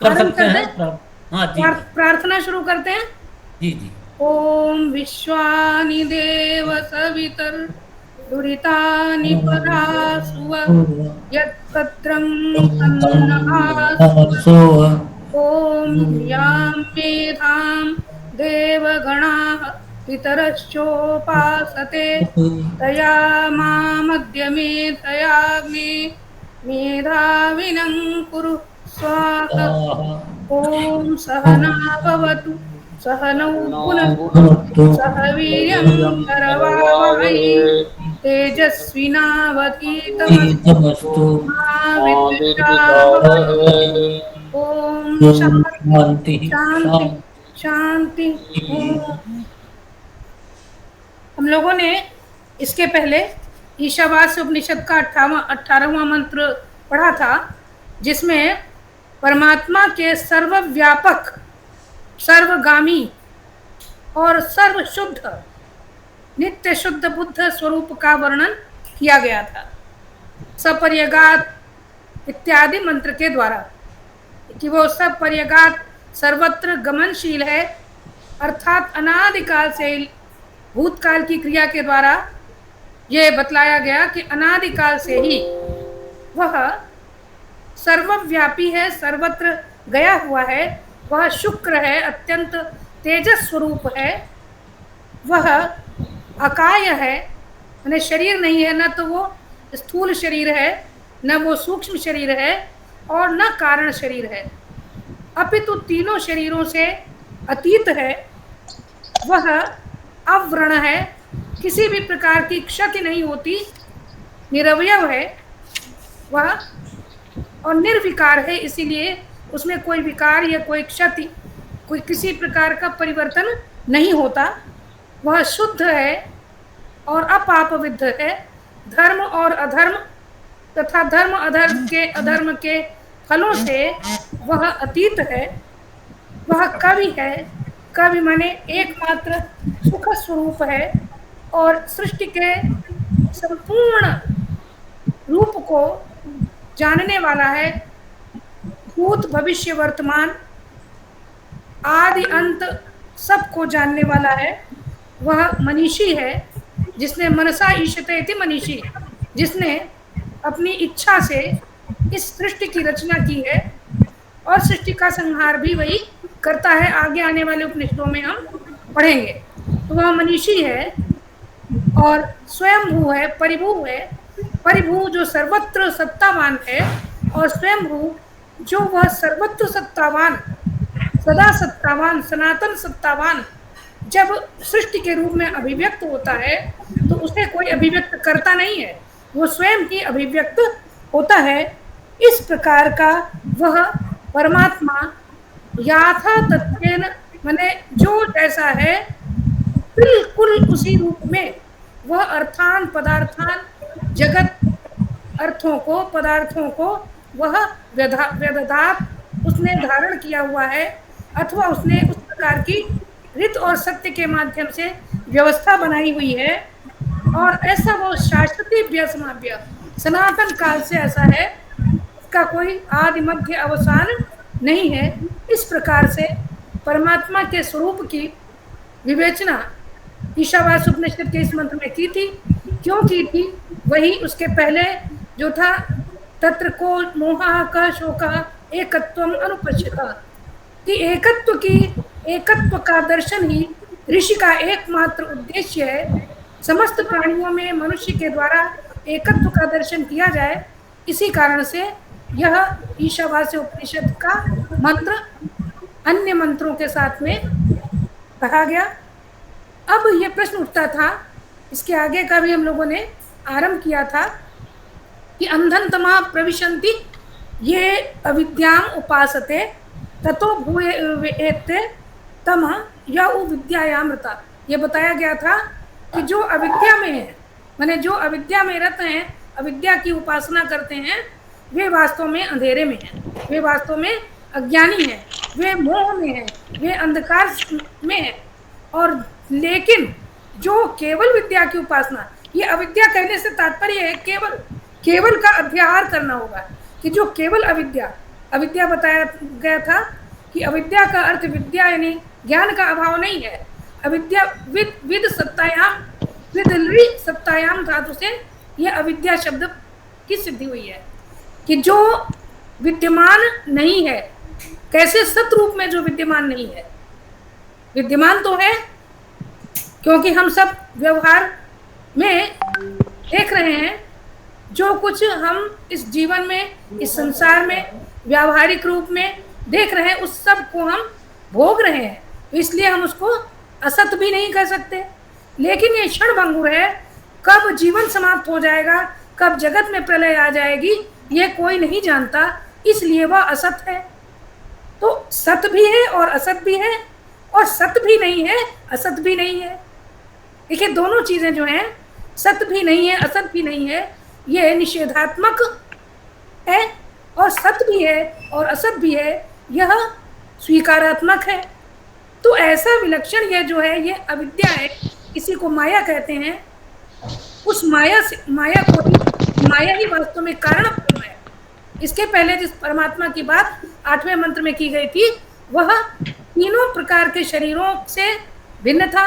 कर आरंभ सकते कर हैं दें। हाँ जी जी प्रार्थना शुरू करते हैं। जी जी। ओम विश्वानि देव सवितर दुरितानि परासुव यत्पत्रं तन्नभास्व। ओम यां मेधां देवगणाः पितरश्चोपासते तया मामद्य मेधयाग्ने मेधाविनं कुरु स्वाहा। ओम सहना भवतु सहनौ भुनक्तु सह वीर्यं करवावहै तेजस्विनावधीतमस्तु मा विद्विषावहै। ओम शांति शांति शांति शांति। शांति। ओम। हम लोगों ने इसके पहले ईशावास्य उपनिषद का 18वां मंत्र पढ़ा था, जिसमें परमात्मा के सर्वव्यापक, सर्वगामी और सर्व शुद्ध, नित्य शुद्ध बुद्ध स्वरूप का वर्णन किया गया था सपर्यगात इत्यादि मंत्र के द्वारा, कि वो सपर्यगात सर्वत्र गमनशील है, अर्थात अनादिकाल से भूतकाल की क्रिया के द्वारा ये बतलाया गया कि अनादिकाल से ही वह सर्वव्यापी है, सर्वत्र गया हुआ है। वह शुक्र है, अत्यंत तेजस स्वरूप है। वह अकाय है, माने शरीर नहीं है, न तो वो स्थूल शरीर है, न वो सूक्ष्म शरीर है, और न कारण शरीर है, अपितु तीनों शरीरों से अतीत है। वह अव्रण है, किसी भी प्रकार की क्षति नहीं होती, निरवयव है वह, और निर्विकार है, इसीलिए उसमें कोई विकार या कोई क्षति, कोई किसी प्रकार का परिवर्तन नहीं होता। वह शुद्ध है और अपापविद्ध है। धर्म और अधर्म तथा धर्म अधर्म के फलों से वह अतीत है। वह कवि है, कवि माने एकमात्र सुख स्वरूप है, और सृष्टि के संपूर्ण रूप को जानने वाला है। भूत भविष्य वर्तमान आदि अंत सबको जानने वाला है। वह मनीषी है, जिसने मनसा ईशते इति मनीषी, जिसने अपनी इच्छा से इस सृष्टि की रचना की है, और सृष्टि का संहार भी वही करता है। आगे आने वाले उपनिषदों में हम पढ़ेंगे। तो वह मनीषी है और स्वयंभू है, परिभू है। परिभू जो सर्वत्र सत्तावान है, और स्वयंभू जो वह सर्वत्र सत्तावान, सदा सत्तावान, सनातन सत्तावान, जब सृष्टि के रूप में अभिव्यक्त होता है तो उसे कोई अभिव्यक्त करता नहीं है, वो स्वयं ही अभिव्यक्त होता है। इस प्रकार का वह परमात्मा याथा तत्वेन, माने जो जैसा है बिल्कुल उसी रूप में वह अर्थान पदार्थान जगत, अर्थों को पदार्थों को वह व्यदधात, उसने धारण किया हुआ है, अथवा उसने उस प्रकार की रित और सत्य के माध्यम से व्यवस्था बनाई हुई है। और ऐसा वो शाश्वती व्यसमाभ्य, सनातन काल से ऐसा है, उसका कोई आदि मध्य अवसान नहीं है। इस प्रकार से परमात्मा के स्वरूप की विवेचना ईशावास्य उपनिषद के इस मंत्र में की थी। क्यों की थी? वही उसके पहले जो था, तत्र को मोहा का शोका एकत्वम अनुपश्यता, कि एकत्व की, एकत्व का दर्शन ही ऋषि का एकमात्र उद्देश्य है। समस्त प्राणियों में मनुष्य के द्वारा एकत्व का दर्शन किया जाए, इसी कारण से यह ईशावास्य उपनिषद का मंत्र अन्य मंत्रों के साथ में कहा गया। अब ये प्रश्न उठता था, इसके आगे का भी हम लोगों ने आरंभ किया था, कि अंधन तमा प्रविशन्ति ये अविद्याम उपासते ततो भूयेते तम या विद्यायामृता। ये बताया गया था कि जो अविद्या में है, माने जो अविद्या में रहते हैं, अविद्या की उपासना करते हैं, वे वास्तव में अंधेरे में हैं, वे वास्तव में अज्ञानी हैं, वे मोह में हैं, वे अंधकार में हैं। और लेकिन जो केवल विद्या की उपासना, ये अविद्या कहने से तात्पर्य है केवल, केवल का अध्याहार करना होगा, कि जो केवल अविद्या, अविद्या बताया गया था कि अविद्या का अर्थ विद्या यानी ज्ञान का अभाव नहीं है। अविद्या विद सत्तायाम, विदलरी सत्तायाम धातु से यह अविद्या शब्द की सिद्धि हुई है कि जो विद्यमान नहीं है। कैसे? सत रूप में जो विद्यमान नहीं है। विद्यमान तो है, क्योंकि हम सब व्यवहार में देख रहे हैं, जो कुछ हम इस जीवन में, इस संसार में व्यावहारिक रूप में देख रहे हैं, उस सब को हम भोग रहे हैं। तो इसलिए हम उसको असत भी नहीं कह सकते। लेकिन ये क्षण भंगुर है, कब जीवन समाप्त हो जाएगा, कब जगत में प्रलय आ जाएगी, ये कोई नहीं जानता, इसलिए वह असत है। तो सत भी है और असत भी है, और सत भी नहीं है, असत भी नहीं है। देखिए, दोनों चीजें जो हैं, सत भी नहीं है, असत भी नहीं है, ये निषेधात्मक है, और सत भी है और असत भी है, यह स्वीकारात्मक है। तो ऐसा विलक्षण यह जो है, ये अविद्या है, इसी को माया कहते हैं। उस माया ही वास्तव में कारण ब्रह्म है। इसके पहले जिस परमात्मा की बात 8वें मंत्र में की गई थी, वह तीनों प्रकार के शरीरों से भिन्न था,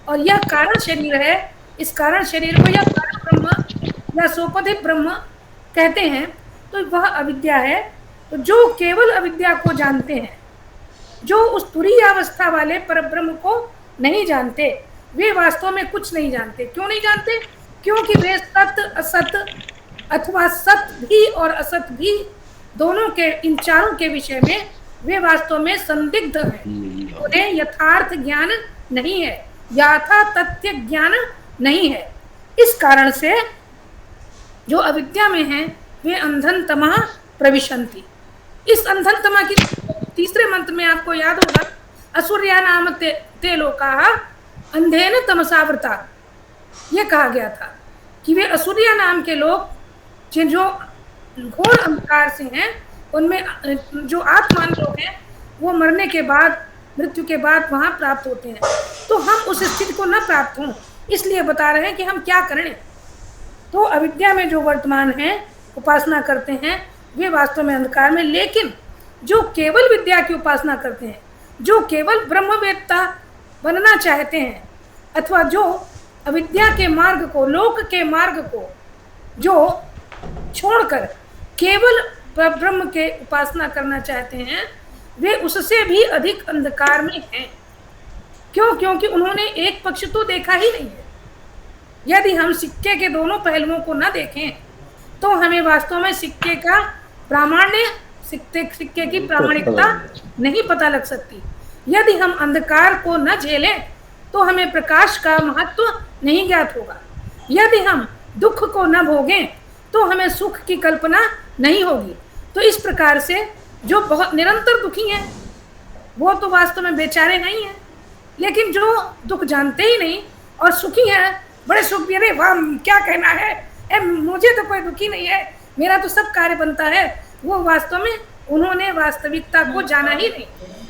और यह कारण शरीर है। इस कारण शरीर को यह कारण ब्रह्म या सोपधिक ब्रह्म कहते हैं। तो वह अविद्या है। तो जो केवल अविद्या को जानते हैं, जो उस तुरीय अवस्था वाले परब्रह्म को नहीं जानते, वे वास्तव में कुछ नहीं जानते। क्यों नहीं जानते? क्योंकि वे सत असत अथवा सत भी और असत भी, दोनों के, इन चारों के विषय में वे वास्तव में संदिग्ध हैं। उन्हें यथार्थ ज्ञान नहीं है, यथा तथ्य ज्ञान नहीं है। इस कारण से जो अविद्या में हैं, वे अंधन तमः प्रविशन्ति। इस अंधन तमा की तीसरे मंत्र में आपको याद होगा, असुर्या नाम ते लोकाः अंधेन तमसावृता, ये कहा गया था कि वे असुर्या नाम के लोग जो घोर अंधकार से हैं, उनमें जो आत्मान लोग हैं, वो मरने के बाद, मृत्यु के बाद वहाँ प्राप्त होते हैं। तो हम उस स्थिति को न प्राप्त हों, इसलिए बता रहे हैं कि हम क्या करें। तो अविद्या में जो वर्तमान हैं, उपासना करते हैं, वे वास्तव में अंधकार में। लेकिन जो केवल विद्या की उपासना करते हैं, जो केवल ब्रह्मवेत्ता बनना चाहते हैं, अथवा जो अविद्या के मार्ग को, लोक के मार्ग को जो छोड़कर केवल ब्रह्म के उपासना करना चाहते हैं, वे उससे भी अधिक अंधकार में हैं। क्यों? क्योंकि उन्होंने एक पक्ष तो देखा ही नहीं है। यदि हम सिक्के के दोनों पहलुओं को न देखें, तो हमें वास्तव में सिक्के का प्रामाण्य, सिक्के की प्रामाणिकता नहीं पता लग सकती। यदि हम अंधकार को न झेलें, तो हमें प्रकाश का महत्व नहीं ज्ञात होगा। यदि हम दुख को न भोगें, तो हमें सुख की कल्पना नहीं होगी। तो इस प्रकार से जो बहुत निरंतर दुखी हैं, वो तो वास्तव में बेचारे नहीं हैं। लेकिन जो दुख जानते ही नहीं और सुखी हैं, बड़े सुख भी, अरे वाह क्या कहना है, मुझे तो कोई दुखी नहीं है, मेरा तो सब कार्य बनता है, वो वास्तव में उन्होंने वास्तविकता को जाना ही नहीं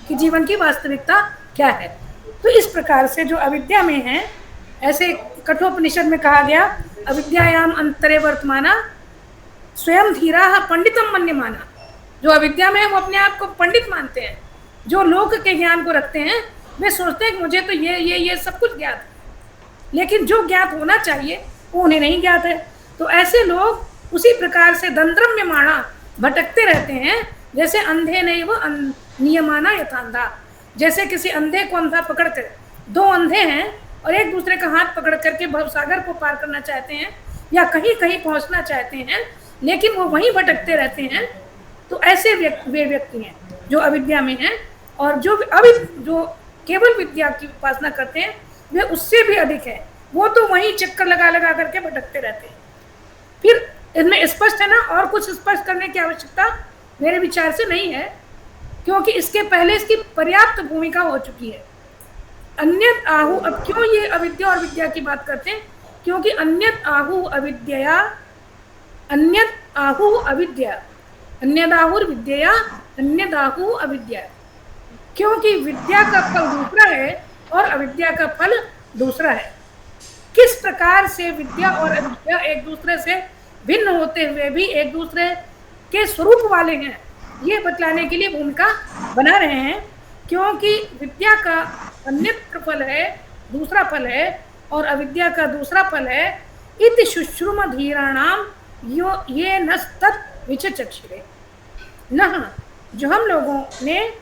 कि जीवन की वास्तविकता क्या है। तो इस प्रकार से जो अविद्या में है, ऐसे कठोपनिषद में कहा गया, अविद्यायाम अंतरे वर्तमाना स्वयं धीरा पंडितम मन्यमाना। जो अविद्या में है, वो अपने आप को पंडित मानते हैं। जो लोक के ज्ञान को रखते हैं, वे सोचते हैं कि मुझे तो ये सब कुछ ज्ञात है, लेकिन जो ज्ञात होना चाहिए वो उन्हें नहीं ज्ञात है। तो ऐसे लोग उसी प्रकार से दंद्रम में माणा भटकते रहते हैं, जैसे अंधे नहीं वो नियमाना यथांधा। जैसे किसी अंधे को अंधा पकड़कर, दो अंधे हैं और एक दूसरे का हाथ पकड़ करके भवसागर को पार करना चाहते हैं या कहीं कहीं पहुंचना चाहते हैं, लेकिन वो वहीं भटकते रहते हैं। तो ऐसे वे व्यक्ति हैं जो अविद्या में हैं, और जो केवल विद्या की उपासना करते हैं, वे उससे भी अधिक है। वो तो वहीं चक्कर लगा लगा करके भटकते रहते हैं। फिर इसमें स्पष्ट है ना, और कुछ स्पष्ट करने की आवश्यकता मेरे विचार से नहीं है, क्योंकि इसके पहले इसकी पर्याप्त भूमिका हो चुकी है। अन्यत आहु, अब क्यों ये अविद्या और विद्या की बात करते हैं? क्योंकि अन्यत आहु अविद्या, अन्यत आहु अविद्या, अन्यदाहुर विद्या, अन्यदाहु अविद्या। क्योंकि विद्या का फल दूसरा है और अविद्या का फल दूसरा है। किस प्रकार से विद्या और अविद्या एक दूसरे से भिन्न होते हुए भी एक दूसरे के स्वरूप वाले हैं, ये बतलाने के लिए भूमिका बना रहे हैं, क्योंकि विद्या का अन्यत्र फल है, दूसरा फल है, और अविद्या का दूसरा फल है। इति शुश्रुम धीराणाम यो ये नस्तत् विचचक्षरे न, जो हम लोगों ने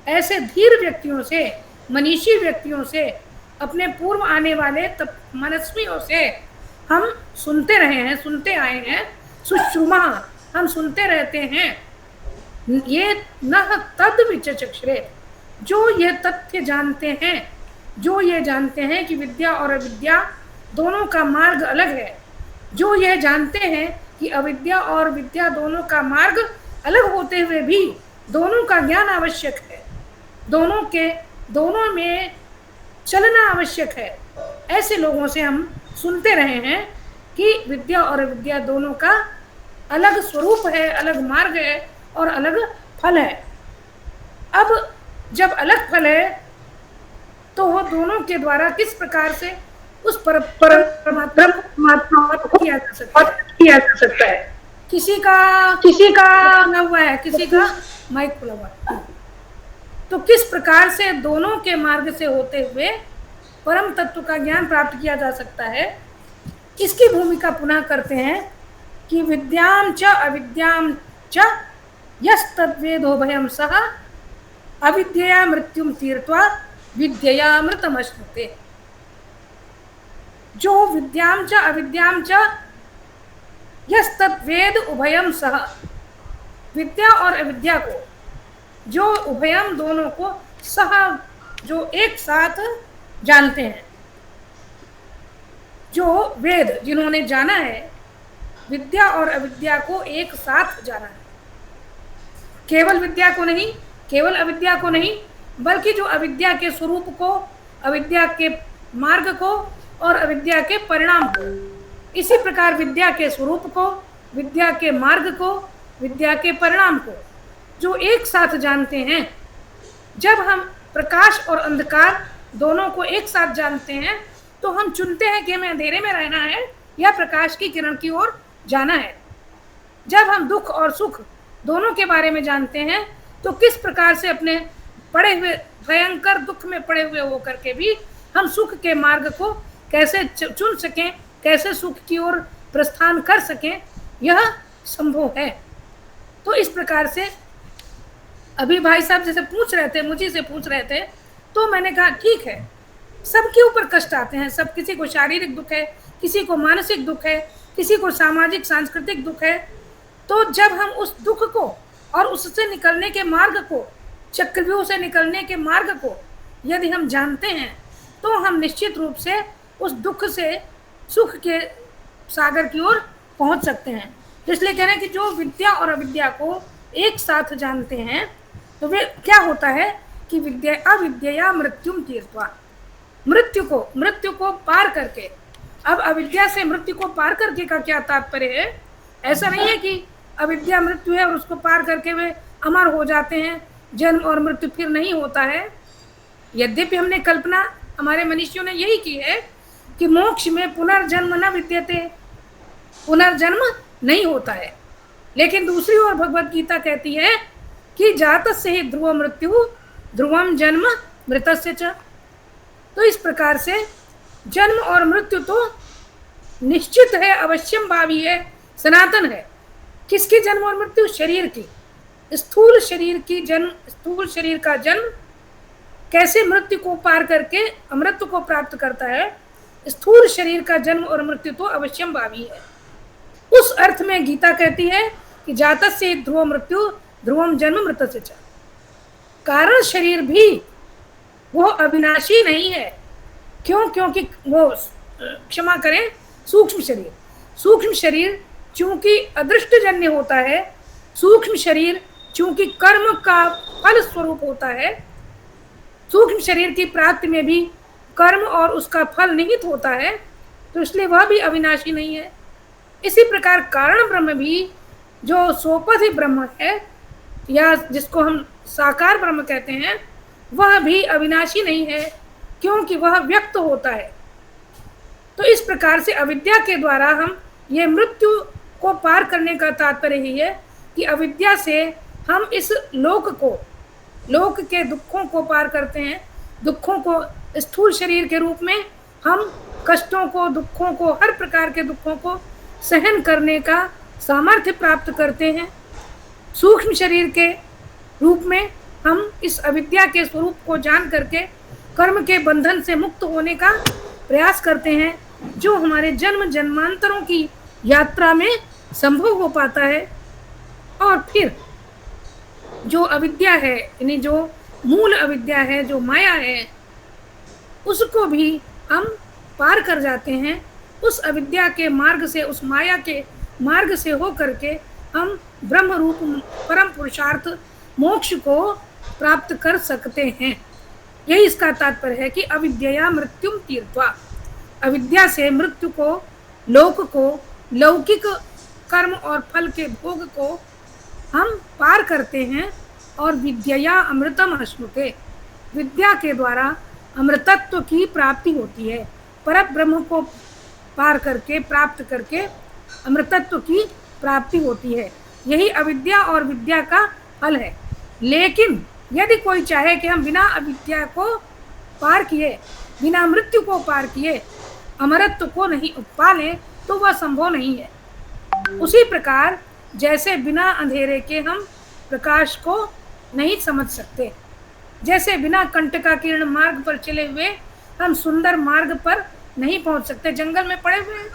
ऐसे धीर व्यक्तियों से, मनीषी व्यक्तियों से, अपने पूर्व आने वाले मनस्वियों से हम सुनते रहे हैं, सुनते आए हैं। सुश्रुमा, हम सुनते रहते हैं। ये न तद विचचक्षरे, जो ये तथ्य जानते हैं, जो ये जानते हैं कि विद्या और अविद्या दोनों का मार्ग अलग है, जो ये जानते हैं कि अविद्या और विद्या दोनों का मार्ग अलग होते हुए भी दोनों का ज्ञान आवश्यक है, दोनों में चलना आवश्यक है, ऐसे लोगों से हम सुनते रहे हैं कि विद्या और अविद्या दोनों का अलग स्वरूप है, अलग मार्ग है और अलग फल है। अब जब अलग फल है तो वो दोनों के द्वारा किस प्रकार से उस परमात्मा को किया जा सकता है। किसी का खुला हुआ है, किसी का माइक खुला हुआ है। तो किस प्रकार से दोनों के मार्ग से होते हुए परम तत्व का ज्ञान प्राप्त किया जा सकता है, इसकी भूमिका पुनः करते हैं कि विद्याम च अविद्याम च यस्तद्वेदोभयं सः अविद्यया मृत्युम तीर्त्वा विद्यया अमृतमश्नुते। जो विद्याम च अविद्याम च यस्तद्वेद उभयम सः, विद्या और अविद्या को, जो उभयम दोनों को, सह जो एक साथ जानते हैं, जो वेद जिन्होंने जाना है, विद्या और अविद्या को एक साथ जाना है। केवल विद्या को नहीं, केवल अविद्या को नहीं, बल्कि जो अविद्या के स्वरूप को, अविद्या के मार्ग को और अविद्या के परिणाम को, इसी प्रकार विद्या के स्वरूप को, विद्या के मार्ग को, विद्या के परिणाम को जो एक साथ जानते हैं। जब हम प्रकाश और अंधकार दोनों को एक साथ जानते हैं तो हम चुनते हैं कि हमें अंधेरे में रहना है या प्रकाश की किरण की ओर जाना है। जब हम दुख और सुख दोनों के बारे में जानते हैं तो किस प्रकार से अपने पड़े हुए भयंकर दुख में पड़े हुए होकर के भी हम सुख के मार्ग को कैसे चुन सकें, कैसे सुख की ओर प्रस्थान कर सकें, यह संभव है। तो इस प्रकार से अभी भाई साहब जैसे पूछ रहे थे, मुझे से पूछ रहे थे, तो मैंने कहा ठीक है, सबके ऊपर कष्ट आते हैं, सब, किसी को शारीरिक दुख है, किसी को मानसिक दुख है, किसी को सामाजिक सांस्कृतिक दुख है। तो जब हम उस दुख को और उससे निकलने के मार्ग को, चक्रव्यूह से निकलने के मार्ग को यदि हम जानते हैं तो हम निश्चित रूप से उस दुख से सुख के सागर की ओर पहुंच सकते हैं। इसलिए कह रहे हैं कि जो विद्या और अविद्या को एक साथ जानते हैं तो वे क्या होता है कि विद्या अविद्या मृत्युम तीर्त्वा, मृत्यु को पार करके। अब अविद्या से मृत्यु को पार करके का क्या तात्पर्य है? ऐसा नहीं है कि अविद्या मृत्यु है और उसको पार करके वे अमर हो जाते हैं, जन्म और मृत्यु फिर नहीं होता है। यद्यपि हमने कल्पना, हमारे मनुष्यों ने यही की है कि मोक्ष में पुनर्जन्म न विद्यते, पुनर्जन्म नहीं होता है। लेकिन दूसरी ओर भगवत गीता कहती है कि जातस्य हि ध्रुव मृत्यु ध्रुवम जन्म मृतस्य च। तो इस प्रकार से जन्म और मृत्यु तो निश्चित है, अवश्यम भावी है, सनातन है। किसकी जन्म और मृत्यु? शरीर की, स्थूल शरीर की जन्म, स्थूल शरीर का जन्म कैसे मृत्यु को पार करके अमृत को प्राप्त करता है, स्थूल शरीर का जन्म और मृत्यु तो अवश्यम भावी है। उस अर्थ में गीता कहती है कि जातस्य ध्रुव मृत्यु ध्रुवम जन्म मृतस्य च। कारण शरीर भी वो अविनाशी नहीं है। क्यों? क्योंकि वो, क्षमा करें, सूक्ष्म शरीर चूंकि अदृष्टजन्य होता है, सूक्ष्म शरीर चूंकि कर्म का फल स्वरूप होता है, सूक्ष्म शरीर की प्राप्ति में भी कर्म और उसका फल निहित होता है, तो इसलिए वह भी अविनाशी नहीं है। इसी प्रकार कारण ब्रह्म भी, जो सोपधि ब्रह्म है या जिसको हम साकार ब्रह्म कहते हैं, वह भी अविनाशी नहीं है, क्योंकि वह व्यक्त होता है। तो इस प्रकार से अविद्या के द्वारा हम ये मृत्यु को पार करने का तात्पर्य ही है कि अविद्या से हम इस लोक के दुखों को पार करते हैं। दुखों को स्थूल शरीर के रूप में हम कष्टों को, दुखों को, हर प्रकार के दुखों को सहन करने का सामर्थ्य प्राप्त करते हैं। सूक्ष्म शरीर के रूप में हम इस अविद्या के स्वरूप को जान करके कर्म के बंधन से मुक्त होने का प्रयास करते हैं, जो हमारे जन्म जन्मांतरों की यात्रा में संभव हो पाता है। और फिर जो अविद्या है, यानी जो मूल अविद्या है, जो माया है, उसको भी हम पार कर जाते हैं। उस अविद्या के मार्ग से, उस माया के मार्ग से हो करके हम ब्रह्म रूप परम पुरुषार्थ मोक्ष को प्राप्त कर सकते हैं। यही इसका तात्पर्य है कि अविद्या मृत्युम तीर्त्वा, अविद्या से मृत्यु को, लोक को, लौकिक कर्म और फल के भोग को हम पार करते हैं। और विद्या अमृतम अश्नुते, विद्या के द्वारा अमृतत्व की प्राप्ति होती है। पर ब्रह्म को पार करके, प्राप्त करके अमृतत्व की प्राप्ति होती है। यही अविद्या और विद्या का फल है। लेकिन यदि कोई चाहे कि हम बिना अविद्या को पार किए, बिना मृत्यु को पार किए अमरत्व को नहीं पा लें, तो वह संभव नहीं है। उसी प्रकार जैसे बिना अंधेरे के हम प्रकाश को नहीं समझ सकते, जैसे बिना कंटका किरण मार्ग पर चले हुए हम सुंदर मार्ग पर नहीं पहुंच सकते। जंगल में पड़े हुए हैं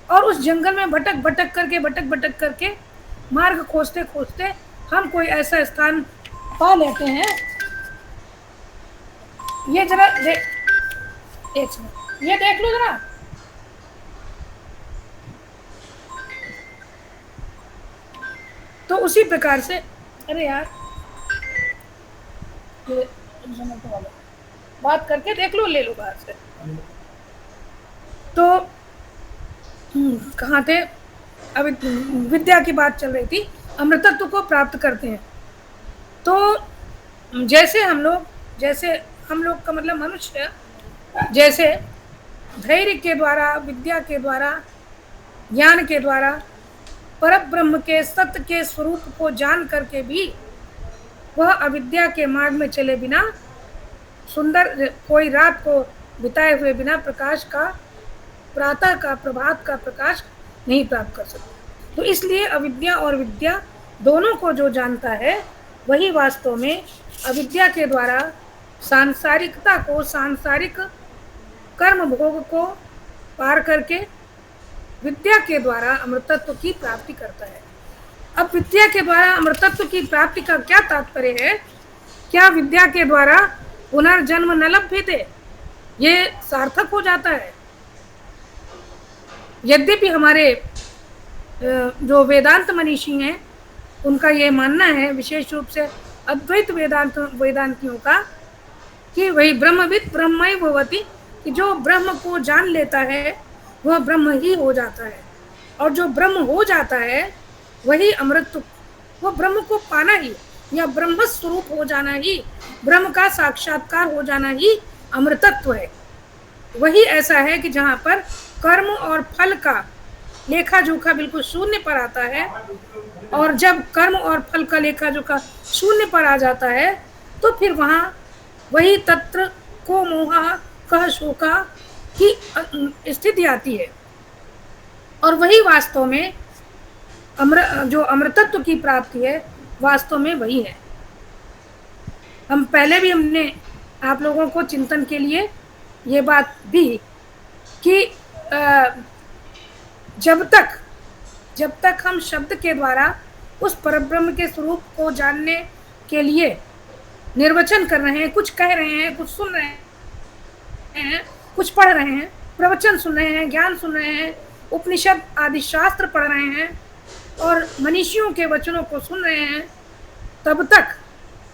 और उस जंगल में भटक भटक करके मार्ग खोजते खोजते हम कोई ऐसा स्थान पा लेते हैं। ये जरा एक मिनट, ये देख लो जरा। तो उसी प्रकार से, अरे यार ये बात करके देख लो, ले लो बाहर से। तो कहाँ थे? अभी विद्या की बात चल रही थी। अमृतत्व को प्राप्त करते हैं। तो जैसे हम लोग का मतलब मनुष्य, जैसे धैर्य के द्वारा, विद्या के द्वारा, ज्ञान के द्वारा परब्रह्म के सत्य के स्वरूप को जान करके भी वह अविद्या के मार्ग में चले बिना, सुंदर कोई रात को बिताए हुए बिना प्रकाश का, प्रातः का, प्रभात का प्रकाश नहीं प्राप्त कर सकता। तो इसलिए अविद्या और विद्या दोनों को जो जानता है, वही वास्तव में अविद्या के द्वारा सांसारिकता को, सांसारिक कर्म भोग को पार करके विद्या के द्वारा अमृतत्व की प्राप्ति करता है। अब विद्या के द्वारा अमृतत्व की प्राप्ति का क्या तात्पर्य है? क्या विद्या के द्वारा पुनर्जन्म न लभ्यते, ये सार्थक हो जाता है? यद्यपि हमारे जो वेदांत मनीषी हैं, उनका ये मानना है, विशेष रूप से अद्वैत वेदांतियों का, कि वही ब्रह्मविद ब्रह्मैव भवति, कि जो ब्रह्म को जान लेता है वह ब्रह्म ही हो जाता है। और जो ब्रह्म हो जाता है वही अमृत, वो ब्रह्म को पाना ही, या ब्रह्म स्वरूप हो जाना ही, ब्रह्म का साक्षात्कार हो जाना ही अमृतत्व है। वही ऐसा है कि जहाँ पर कर्म और फल का लेखा जोखा बिल्कुल शून्य पर आता है, और जब कर्म और फल का लेखा जोखा शून्य पर आ जाता है, तो फिर वहाँ वही तत्र को मोहा कह शोका की स्थिति आती है। और वही वास्तव में जो अमृतत्व की प्राप्ति है, वास्तव में वही है। हम पहले भी हमने आप लोगों को चिंतन के लिए ये बात दी कि जब तक हम शब्द के द्वारा उस परब्रह्म के स्वरूप को जानने के लिए निर्वचन कर रहे हैं, कुछ कह रहे हैं, कुछ सुन रहे हैं, कुछ पढ़ रहे हैं, प्रवचन सुन रहे हैं, ज्ञान सुन रहे हैं, उपनिषद आदि शास्त्र पढ़ रहे हैं और मनीषियों के वचनों को सुन रहे हैं, तब तक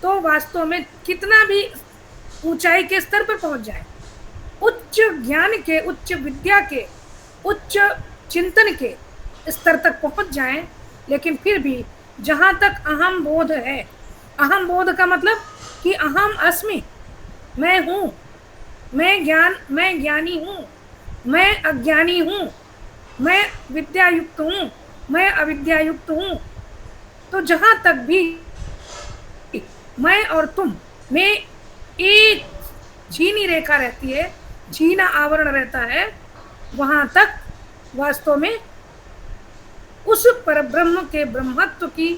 तो वास्तव में कितना भी ऊंचाई के स्तर पर पहुंच जाए, उच्च ज्ञान के, उच्च विद्या के, उच्च चिंतन के स्तर तक पहुंच जाएं, लेकिन फिर भी जहाँ तक अहम बोध है, अहम बोध का मतलब कि अहम अस्मि, मैं हूँ, मैं ज्ञानी हूँ, मैं अज्ञानी हूँ, मैं विद्या युक्त हूँ, मैं अविद्या युक्त हूँ, तो जहाँ तक भी मैं और तुम में एक झीनी रेखा रहती है, झीना आवरण रहता है, वहां तक वास्तव में उस परब्रह्म के ब्रह्मत्व की,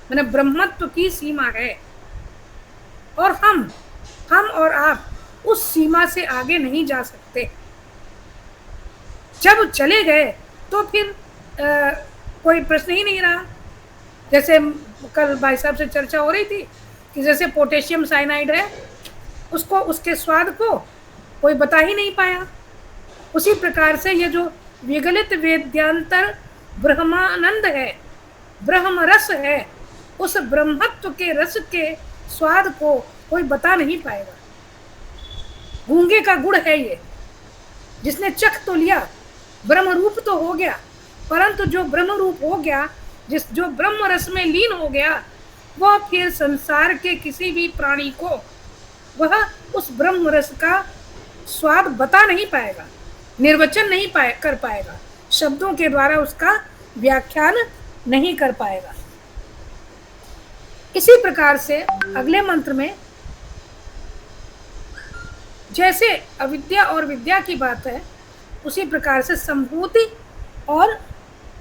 मैंने ब्रह्मत्व की सीमा है। और हम और आप उस सीमा से आगे नहीं जा सकते। जब चले गए तो फिर कोई प्रश्न ही नहीं रहा। जैसे कल भाई साहब से चर्चा हो रही थी कि जैसे पोटेशियम साइनाइड है, उसको, उसके स्वाद को कोई बता ही नहीं पाया। उसी प्रकार से ये जो विगलित वेद्यांतर ब्रह्मानंद है, ब्रह्म रस है, उस ब्रह्मत्व के रस के स्वाद को कोई बता नहीं पाएगा। गूंगे का गुड़ है ये, जिसने चख तो लिया, ब्रह्म रूप तो हो गया, परंतु जो ब्रह्म रूप हो गया, जो ब्रह्म रस में लीन हो गया, वह फिर संसार के किसी भी प्राणी को वह उस ब्रह्म रस का स्वाद बता नहीं पाएगा, निर्वचन नहीं कर पाएगा, शब्दों के द्वारा उसका व्याख्यान नहीं कर पाएगा। इसी प्रकार से अगले मंत्र में जैसे अविद्या और विद्या की बात है, उसी प्रकार से संभूति और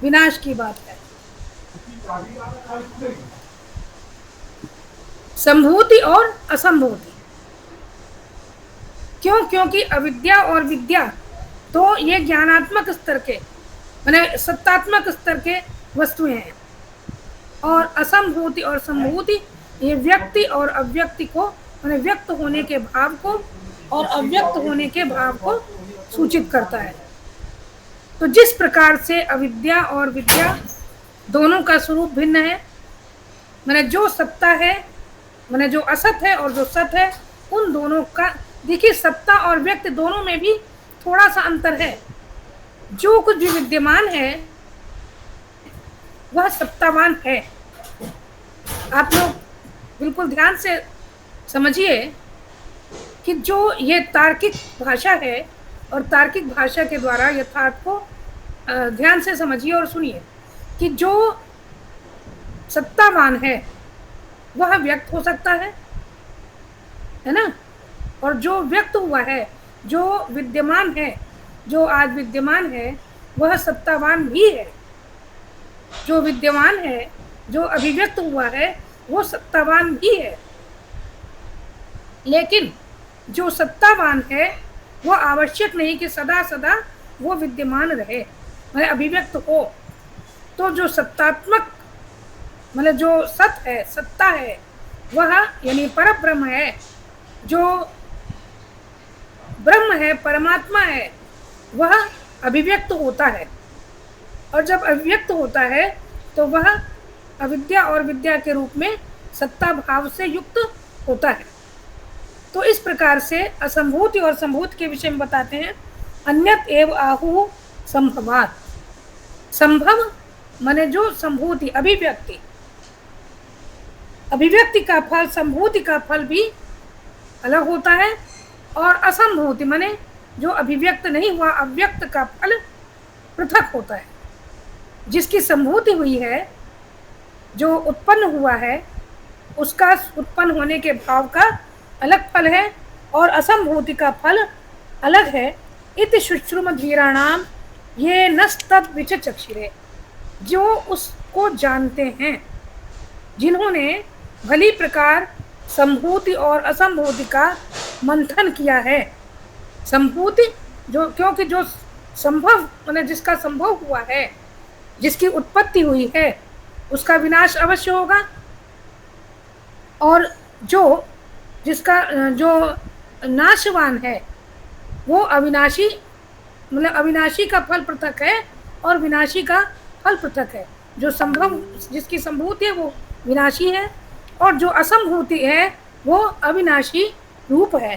विनाश की बात है। संभूति और असंभूति। क्यों? क्योंकि अविद्या और विद्या तो ये ज्ञानात्मक स्तर के, माने सत्तात्मक स्तर के वस्तुएं हैं, और असंभूति और संभूति ये व्यक्ति और अव्यक्ति को, माने व्यक्त होने के भाव को और अव्यक्त होने के भाव को सूचित करता है। तो जिस प्रकार से अविद्या और विद्या दोनों का स्वरूप भिन्न है, माने जो सत्ता है, माने जो असत है और जो सत है, उन दोनों का, देखिए सत्ता और व्यक्त दोनों में भी थोड़ा सा अंतर है। जो कुछ भी विद्यमान है वह सत्तावान है। आप लोग बिल्कुल ध्यान से समझिए कि जो ये तार्किक भाषा है, और तार्किक भाषा के द्वारा यथार्थ को ध्यान से समझिए और सुनिए कि जो सत्तावान है वह व्यक्त हो सकता है ना, और जो व्यक्त हुआ है, जो विद्यमान है, जो आज विद्यमान है, वह सत्तावान भी है। जो विद्यमान है, जो अभिव्यक्त हुआ है, वो सत्तावान भी है। लेकिन जो सत्तावान है वो आवश्यक नहीं कि सदा सदा वो विद्यमान रहे, मतलब अभिव्यक्त हो। तो जो सत्तात्मक, मतलब जो सत है, सत्ता है, वह यानी पर ब्रह्म है, जो ब्रह्म है, परमात्मा है, वह अभिव्यक्त होता है। और जब अभिव्यक्त होता है तो वह अविद्या और विद्या के रूप में सत्ता भाव से युक्त होता है। तो इस प्रकार से असंभूति और संभूति के विषय में बताते हैं। अन्यत एव आहु संभवात। संभव माने जो संभूति, अभिव्यक्ति, अभिव्यक्ति का फल, संभूति का फल भी अलग होता है। और असंभूति माने जो अभिव्यक्त नहीं हुआ, अव्यक्त का फल पृथक होता है। जिसकी संभूति हुई है, जो उत्पन्न हुआ है, उसका उत्पन्न होने के भाव का अलग फल है, और असंभूति का फल अलग है। इति शुश्रुमधीराणाम ये नस्तद विचक्षिरे। जो उसको जानते हैं, जिन्होंने भली प्रकार संभूति और असंभूति का मंथन किया है। संभूति जो, क्योंकि जो संभव माने जिसका संभव हुआ है, जिसकी उत्पत्ति हुई है, उसका विनाश अवश्य होगा। और जो जिसका जो नाशवान है वो अविनाशी, मतलब अविनाशी का फल पृथक है और विनाशी का फल पृथक है। जो संभव, जिसकी संभूति है वो विनाशी है, और जो असंभूति है वो अविनाशी रूप है।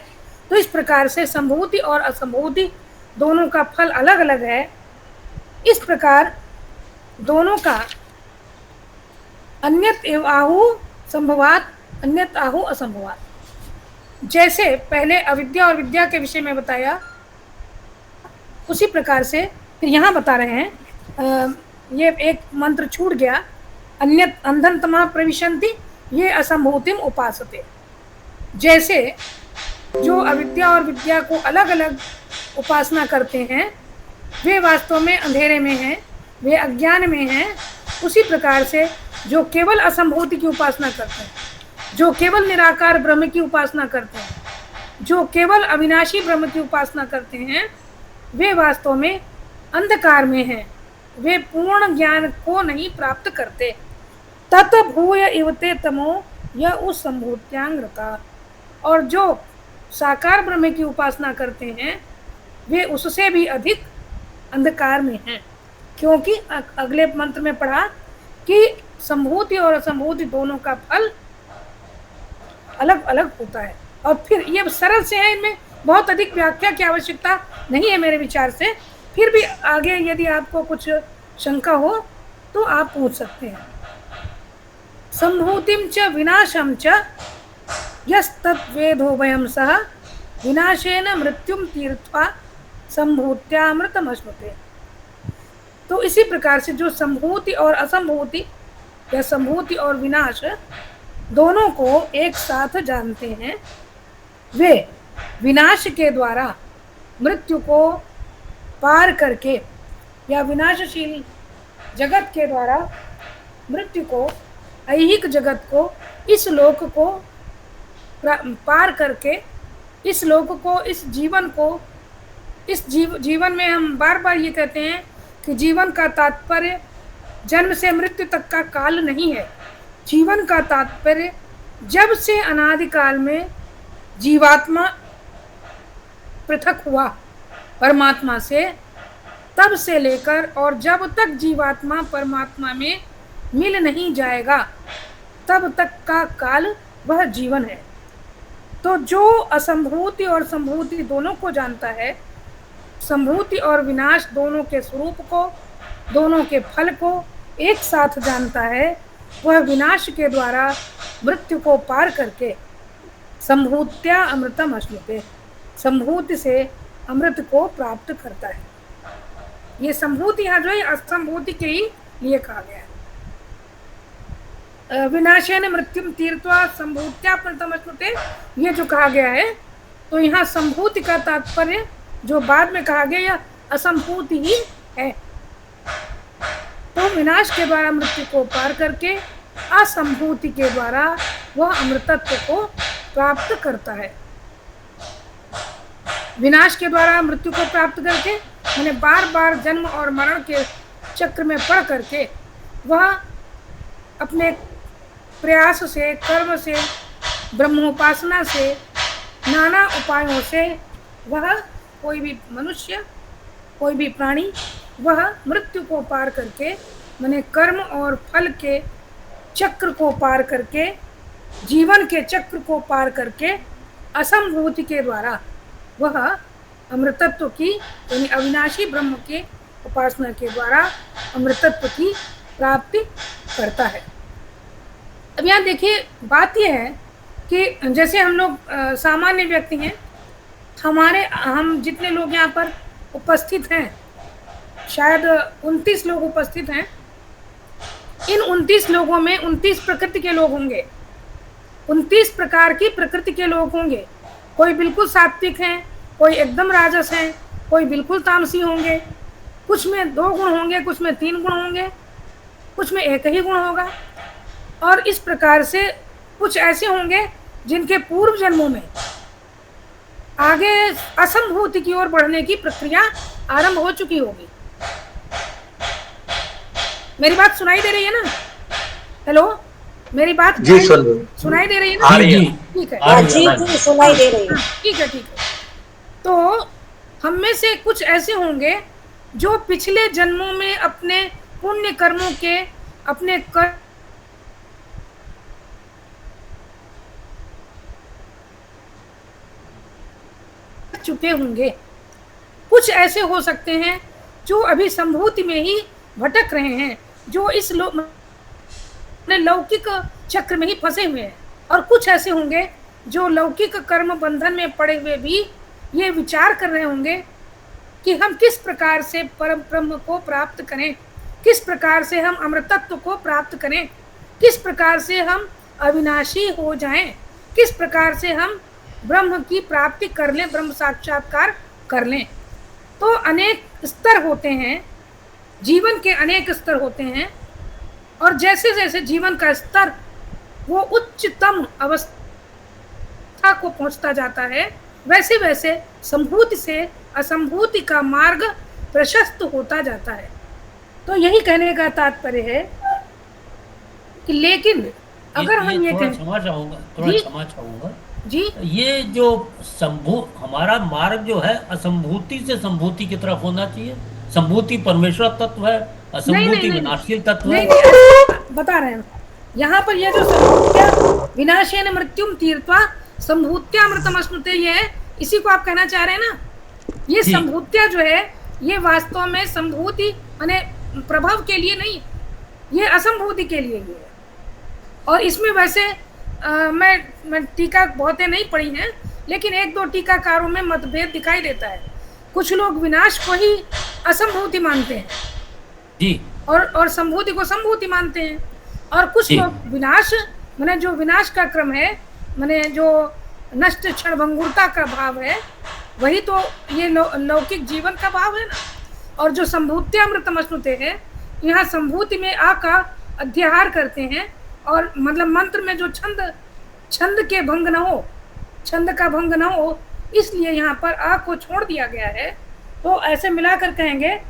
तो इस प्रकार से संभूति और असंभूति दोनों का फल अलग अलग है। इस प्रकार दोनों का अन्यत एव आहु संभवात, अन्यत आहु असंभवात। जैसे पहले अविद्या और विद्या के विषय में बताया, उसी प्रकार से फिर यहाँ बता रहे हैं। ये एक मंत्र छूट गया, अन्यत अंधन तमा प्रविशन्ति ये असंभूतिम उपासते। जैसे जो अविद्या और विद्या को अलग अलग उपासना करते हैं वे वास्तव में अंधेरे में हैं, वे अज्ञान में हैं, उसी प्रकार से जो केवल असंभूति की उपासना करते हैं, जो केवल निराकार ब्रह्म की उपासना करते हैं, जो केवल अविनाशी ब्रह्म की उपासना करते हैं, वे वास्तव में अंधकार में हैं, वे पूर्ण ज्ञान को नहीं प्राप्त करते। तत भूय इवते तमो यह उस संभूत्यांगता। और जो साकार ब्रह्म की उपासना करते हैं वे उससे भी अधिक अंधकार में हैं, क्योंकि अगले मंत्र में पढ़ा कि संभूति और असंभूति दोनों का फल अलग अलग होता है। और फिर ये सरल से है, इनमें बहुत अधिक व्याख्या की आवश्यकता नहीं है मेरे विचार से। फिर भी आगे यदि आपको कुछ शंका हो तो आप पूछ सकते हैं। संभूतिम च विनाशम च यस्तद्वेदो वयं सह विनाशेन मृत्युम तीर्थवा संभूत्यामृतमश्नुते। तो इसी प्रकार से जो संभूति और असंभूति या संभूति और विनाश दोनों को एक साथ जानते हैं, वे विनाश के द्वारा मृत्यु को पार करके या विनाशशील जगत के द्वारा मृत्यु को, ऐहिक जगत को, इस लोक को पार करके, इस लोक को, इस जीवन को, इस जीवन में हम बार बार ये कहते हैं कि जीवन का तात्पर्य जन्म से मृत्यु तक का काल नहीं है। जीवन का तात्पर्य जब से अनादिकाल में जीवात्मा पृथक हुआ परमात्मा से, तब से लेकर और जब तक जीवात्मा परमात्मा में मिल नहीं जाएगा तब तक का काल वह जीवन है। तो जो असंभूति और संभूति दोनों को जानता है, संभूति और विनाश दोनों के स्वरूप को, दोनों के फल को एक साथ जानता है, वह विनाश के द्वारा मृत्यु को पार करके संभूत्या अमृतम अश्नुते, संभूति से अमृत को प्राप्त करता है। ये संभूति यहाँ जो है असंभूति के ही लिए कहा गया है। विनाशेन मृत्युम तीर्थवा संभूत्या अमृतम अश्नुते, ये जो कहा गया है, तो यहाँ संभूति का तात्पर्य जो बाद में कहा गया यह असंभूति ही है। तो विनाश के द्वारा मृत्यु को पार करके असंभूति के द्वारा वह अमृतत्व को प्राप्त करता है। विनाश के द्वारा मृत्यु को प्राप्त करके मैंने बार बार जन्म और मरण के चक्र में पड़ करके वह अपने प्रयास से, कर्म से, ब्रह्मोपासना से, नाना उपायों से वह कोई भी मनुष्य, कोई भी प्राणी, वह मृत्यु को पार करके मैंने कर्म और फल के चक्र को पार करके, जीवन के चक्र को पार करके असंभूति के द्वारा वह अमृतत्व की, यानी अविनाशी ब्रह्म के उपासना के द्वारा अमृतत्व की प्राप्ति करता है। अब यहाँ देखिए बात यह है कि जैसे हम लोग सामान्य व्यक्ति हैं, हम जितने लोग यहाँ पर उपस्थित हैं, शायद 29 लोग उपस्थित हैं। इन 29 लोगों में 29 प्रकृति के लोग होंगे, 29 प्रकार की प्रकृति के लोग होंगे। कोई बिल्कुल सात्विक हैं, कोई एकदम राजस हैं, कोई बिल्कुल तामसी होंगे, कुछ में 2 गुण होंगे, कुछ में 3 गुण होंगे, कुछ में 1 ही गुण होगा। और इस प्रकार से कुछ ऐसे होंगे जिनके पूर्व जन्मों में आगे असंभूति की ओर बढ़ने की प्रक्रिया आरंभ हो चुकी होगी। मेरी बात सुनाई दे रही है ना? हेलो, मेरी बात जी सुनाई दे रही है ना? ठीक है, जी सुनाई दे रही है। ठीक है। तो हम में से कुछ ऐसे होंगे जो पिछले जन्मों में अपने पुण्य कर्मों के, अपने कर चुके होंगे। कुछ ऐसे हो सकते हैं जो अभी संभूति में ही भटक रहे हैं, जो इस लौकिक चक्र में ही फंसे हुए हैं। और कुछ ऐसे होंगे जो लौकिक कर्म बंधन में पड़े हुए भी ये विचार कर रहे होंगे कि हम किस प्रकार से परम ब्रह्म को प्राप्त करें, किस प्रकार से हम अमृतत्व को प्राप्त करें, किस प्रकार से हम अविनाशी हो जाएं, किस प्रकार से हम ब्रह्म की प्राप्ति कर लें, ब्रह्म साक्षात्कार कर लें। तो अनेक स्तर होते हैं, जीवन के अनेक स्तर होते हैं, और जैसे जैसे जीवन का स्तर वो उच्चतम अवस्था को पहुंचता जाता है, वैसे वैसे संभूति से असंभूति का मार्ग प्रशस्त होता जाता है। तो यही कहने का तात्पर्य है कि लेकिन अगर हम ये थोड़ा कहें, क्षमा चाहूंगा, थोड़ा जी क्षमा चाहूंगा। जी ये जो हमारा मार्ग जो है असंभूति से संभूति की तरफ होना चाहिए। संभूति परमेश्वर तत्व है, नहीं नहीं असंभूति नहीं विनाशील तत्व नहीं है। नहीं ऐसा बता रहे हैं यहाँ पर। ये जो संभूत्या विनाशेन मृत्युम तीर्त्वा संभूत्यामृतम अश्नुते, ये है, इसी को आप कहना चाह रहे हैं ना। ये जी संभूत्या जो है ये वास्तव में संभूति माने प्रभाव के लिए नहीं, ये असंभूति के लिए ही है। और इसमें वैसे मैं टीका बहुतें नहीं पढ़ी हैं, लेकिन एक दो टीकाकारों में मतभेद दिखाई देता है। कुछ लोग विनाश को ही असंभूति मानते हैं जी और संभूति को संभूति मानते हैं, और कुछ जी लोग विनाश माने जो विनाश का क्रम है, माने जो नष्ट क्षण भंगुरता का भाव है, वही तो ये लौकिक जीवन का भाव है ना। और जो संभूत्यामृतम अश्नुते है, यहाँ संभूति में आ का अध्याहार करते हैं, और मतलब मंत्र में जो छंद के भंग न हो, छंद का भंग न हो, इसलिए यहाँ पर आ को छोड़ दिया गया है। तो ऐसे मिलाकर कहेंगे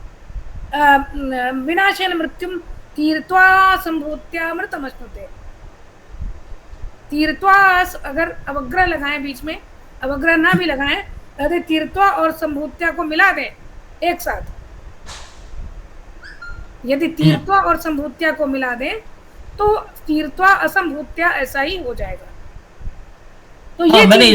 विनाशेन मृत्युम तीर्त्वा संभूत्यामृतम अश्नुते। तीर्त्वा अगर अवग्रह लगाएं बीच में, अवग्रह ना भी लगाएं, यदि तीर्त्वा और संभूत्या को मिला दें एक साथ, यदि तीर्त्वा और संभूत्या को मिला दें तो तीर्त्वा असंभूत्या ऐसा ही हो जाएगा। तो ये मैंने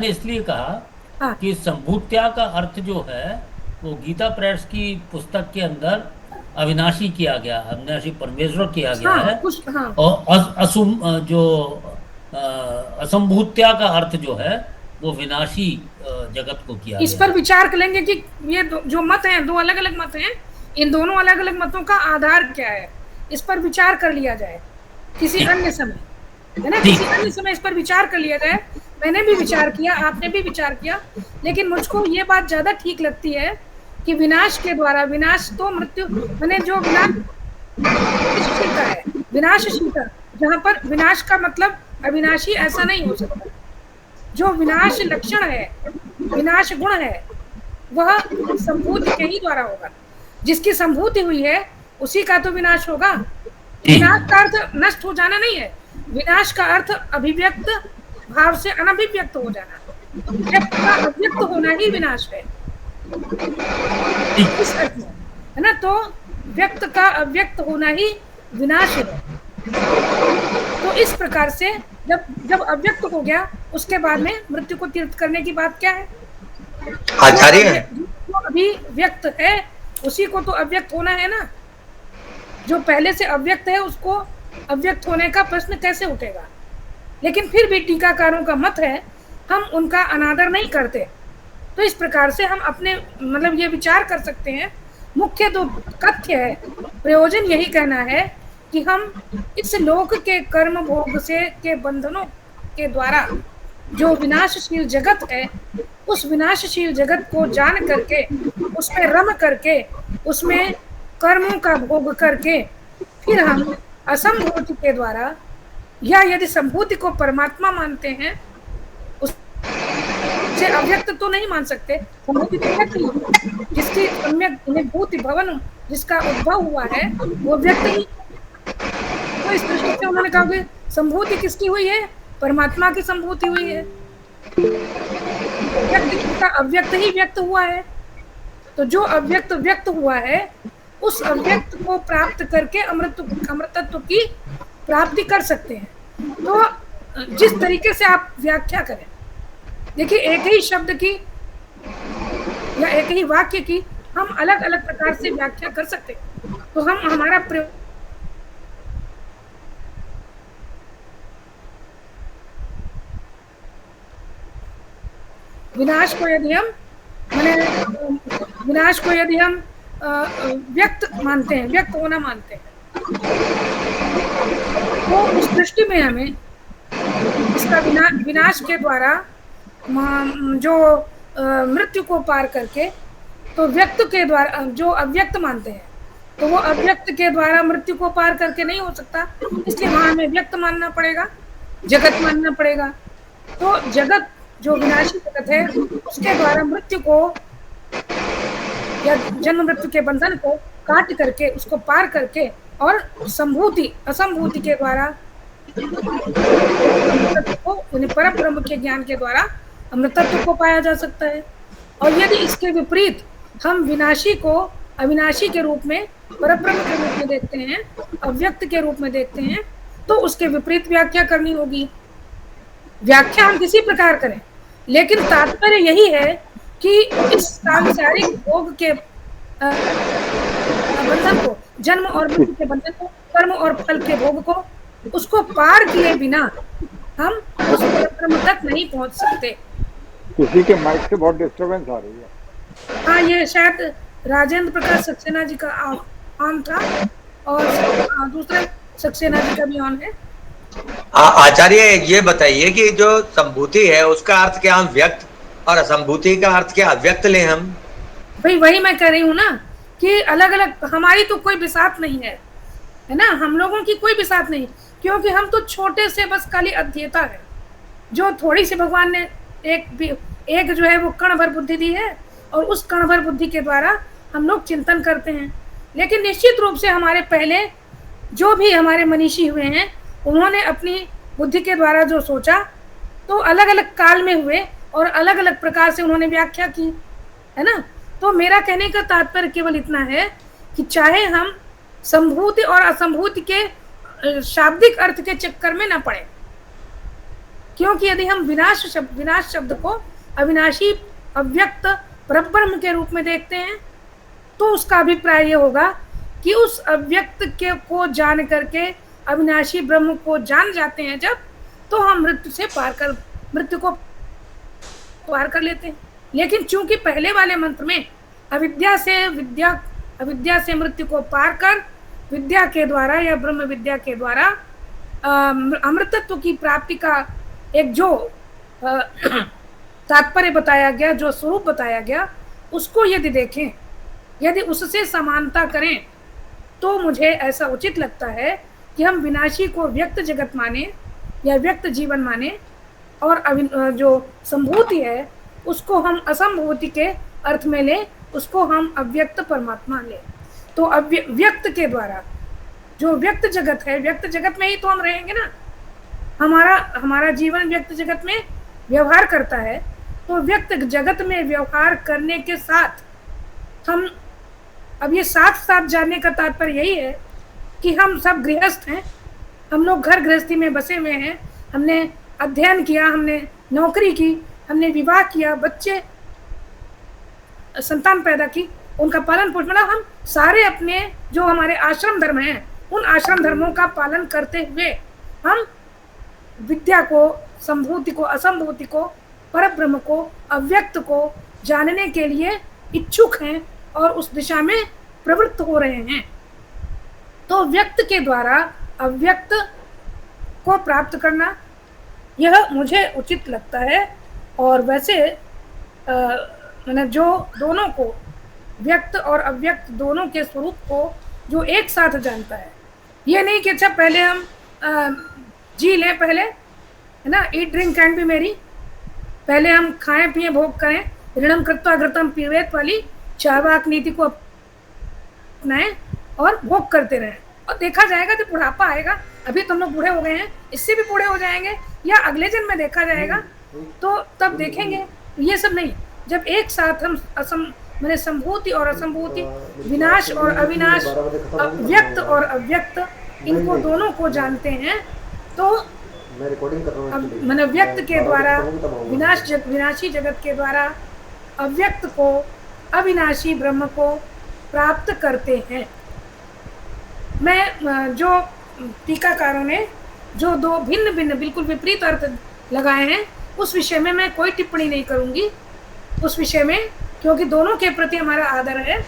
इसलिए कहा हाँ, कि संभूत्या का अर्थ जो है वो गीता प्रेस की पुस्तक के अंदर अविनाशी किया गया, अविनाशी परमेश्वर किया गया हाँ, है। कुछ हाँ, और असंभूत्या का अर्थ जो है वो विनाशी जगत को किया इस गया पर है। विचार करेंगे कि ये जो मत हैं, दो अलग अलग मत हैं, इन दोनों अलग अलग मतों का आधार क्या है, इस पर विचार कर लिया जाए किसी अन्य समय, है ना। किसी अन्य समय इस पर विचार कर लिया जाए। मैंने भी विचार किया, आपने भी विचार किया, लेकिन मुझको ये बात ज्यादा ठीक लगती है कि विनाश के द्वारा, विनाश तो मृत्यु मैंने जो विनाशशीलता है, विनाशशीलता, जहाँ पर विनाश का मतलब अविनाशी ऐसा नहीं हो सकता। जो विनाश लक्षण है, विनाश गुण है, वह संभूति के ही द्वारा होगा। जिसकी संभूति हुई है उसी का तो विनाश होगा। विनाश का अर्थ नष्ट हो जाना नहीं है, विनाश का अर्थ अभिव्यक्त भाव से अनभिव्यक्त हो जाना। व्यक्त का अव्यक्त होना ही विनाश है, इस अर्थ में, है ना। तो व्यक्त का अव्यक्त होना ही विनाश है। तो इस प्रकार से जब अव्यक्त हो गया, उसके बाद में मृत्यु को तीर्थ करने की बात क्या है। आचार्य जो अभी व्यक्त है उसी को तो अव्यक्त होना है ना। जो पहले से अव्यक्त है उसको अव्यक्त होने का प्रश्न कैसे उठेगा। लेकिन फिर भी टीकाकारों का मत है, हम उनका अनादर नहीं करते। तो इस प्रकार से हम अपने मतलब ये विचार कर सकते हैं। मुख्य तो तथ्य है, प्रयोजन यही कहना है कि हम इस लोक के कर्म भोग से के बंधनों के द्वारा जो विनाशशील जगत है, उस विनाशशील जगत को जान करके, उसमें रम करके, उसमें कर्मों का भोग करके, फिर हम असंभूति के द्वारा, या यदि संभूति को परमात्मा मानते हैं, उसे अव्यक्त तो नहीं मान सकते। संभूति तो व्यक्त ही, जिसकी सम्यक भूति भवन जिसका उद्भव हुआ है वो व्यक्त ही। तो इस दृष्टि से उन्होंने कहा कि संभूति किसकी हुई है, परमात्मा की संभूति हुई है। व्यक्त का अव्यक्त ही व्यक्त हुआ है। तो जो अव्यक्त व्यक्त हुआ है, उस अव्यक्त को प्राप्त करके अमृतत्व की प्राप्ति कर सकते हैं। तो जिस तरीके से आप व्याख्या करें, देखिए एक ही शब्द की या एक ही वाक्य की हम अलग अलग प्रकार से व्याख्या कर सकते हैं। तो हम हमारा विनाश को यदि हम माने विनाश को यदि हम व्यक्त मानते हैं, व्यक्त होना मानते हैं, तो उस दृष्टि में हमें इसका विनाश के द्वारा जो मृत्यु को पार करके, तो व्यक्त के द्वारा जो अव्यक्त मानते हैं, तो वो अव्यक्त के द्वारा मृत्यु को पार करके नहीं हो सकता, इसलिए वहां हमें व्यक्त मानना पड़ेगा, जगत मानना पड़ेगा। तो जगत जो विनाशी जगत है उसके द्वारा मृत्यु को या जन्म मृत्यु के बंधन को काट करके, उसको पार करके, और संभूति असंभूति के द्वारा अमृतत्व को, परम ब्रह्म के ज्ञान के द्वारा अमृतत्व को पाया जा सकता है। और यदि इसके विपरीत हम विनाशी को अविनाशी के रूप में, परब्रह्म के रूप में देखते हैं, अव्यक्त के रूप में देखते हैं, तो उसके विपरीत व्याख्या करनी होगी। व्याख्या हम किसी प्रकार करें, लेकिन तात्पर्य यही है कि इस सांसारिक भोग के बंधन को, जन्म और मृत्यु के बंधन को, कर्म और फल के भोग को, उसको पार किए बिना हम उस परब्रह्म तक नहीं पहुंच सकते। किसी के माइक से बहुत डिस्टरबेंस आ रही है। हाँ, ये शायद राजेंद्र प्रकाश सक्सेना जी का ऑन था, और दूसरे सक्सेना जी का भी ऑन है। आचार्य ये बताइए कि जो संभूति है उसका अर्थ क्या हम व्यक्त, और असंभूति का अर्थ क्या अव्यक्त लें हम? भाई वही मैं कह रही हूँ ना कि अलग अलग, हमारी तो कोई बिसात नहीं है ना, हम लोगों की कोई बिसात नहीं, क्योंकि हम तो छोटे से बस खाली अध्येता है, जो थोड़ी सी भगवान ने एक जो है वो कण भर बुद्धि दी है, और उस कण भर बुद्धि के द्वारा हम लोग चिंतन करते हैं। लेकिन निश्चित रूप से हमारे पहले जो भी हमारे मनीषी हुए हैं, उन्होंने अपनी बुद्धि के द्वारा जो सोचा, तो अलग अलग काल में हुए और अलग अलग प्रकार से उन्होंने व्याख्या की, है ना। तो मेरा कहने का तात्पर्य केवल इतना है कि चाहे हम संभूति और असंभूति के शाब्दिक अर्थ के चक्कर में न पड़े, क्योंकि यदि हम विनाश शब्द को अविनाशी अव्यक्त परब्रह्म के रूप में देखते हैं, तो उसका अभिप्राय ये होगा कि उस अव्यक्त के को जान करके अविनाशी ब्रह्म को जान जाते हैं जब, तो हम मृत्यु को पार कर लेते हैं। लेकिन चूंकि पहले वाले मंत्र में अविद्या से मृत्यु को पार कर विद्या के द्वारा या ब्रह्म विद्या के द्वारा अमृतत्व की प्राप्ति का एक जो तात्पर्य बताया गया, जो स्वरूप बताया गया, उसको यदि देखें, यदि उससे समानता करें, तो मुझे ऐसा उचित लगता है कि हम विनाशी को व्यक्त जगत माने या व्यक्त जीवन माने, और जो संभूति है उसको हम असंभूति के अर्थ में लें, उसको हम अव्यक्त परमात्मा लें। तो व्यक्त के द्वारा जो व्यक्त जगत है, व्यक्त जगत में ही तो हम रहेंगे ना, हमारा जीवन व्यक्त जगत में व्यवहार करता है। तो व्यक्त जगत में व्यवहार करने के साथ हम, अब ये साथ जानने का तात्पर्य यही है कि हम सब गृहस्थ हैं, हम लोग घर गृहस्थी में बसे हुए हैं, हमने अध्ययन किया, हमने नौकरी की, हमने विवाह किया, बच्चे संतान पैदा की, उनका पालन पोषण, मतलब हम सारे अपने जो हमारे आश्रम धर्म हैं, उन आश्रम धर्मों का पालन करते हुए हम विद्या को, संभूति को, असंभूति को, परब्रह्म को, अव्यक्त को जानने के लिए इच्छुक हैं और उस दिशा में प्रवृत्त हो रहे हैं। तो व्यक्त के द्वारा अव्यक्त को प्राप्त करना, यह मुझे उचित लगता है। और वैसे मैंने जो दोनों को, व्यक्त और अव्यक्त दोनों के स्वरूप को जो एक साथ जानता है, ये नहीं कि अच्छा पहले हम जी लें, पहले, है ना, ईट ड्रिंक कैन बी मेरी, पहले हम खाएं पिए भोग करें, ऋणम कृत्वा घृतम पीवेत वाली चार्वाक नीति को अपनाएं और भोग करते रहें। और देखा जाएगा जब बुढ़ापा आएगा, अभी तो हम लोग बूढ़े हो गए हैं, इससे भी बूढ़े हो जाएंगे, या अगले जन्म में देखा जाएगा, तो तब देखेंगे। ये सब नहीं, जब एक साथ हम मैंने संभूति और असंभूति, विनाश और अविनाश, व्यक्त और अव्यक्त, इनको दोनों को जानते हैं, तो मैंने व्यक्त के द्वारा विनाशी जगत के द्वारा अव्यक्त को, अविनाशी ब्रह्म को प्राप्त करते हैं। मैं जो टीकाकारों ने जो दो भिन्न भिन्न बिल्कुल विपरीत अर्थ लगाए हैं, उस विषय में मैं कोई टिप्पणी नहीं करूंगी उस विषय में, क्योंकि दोनों के प्रति हमारा आदर है,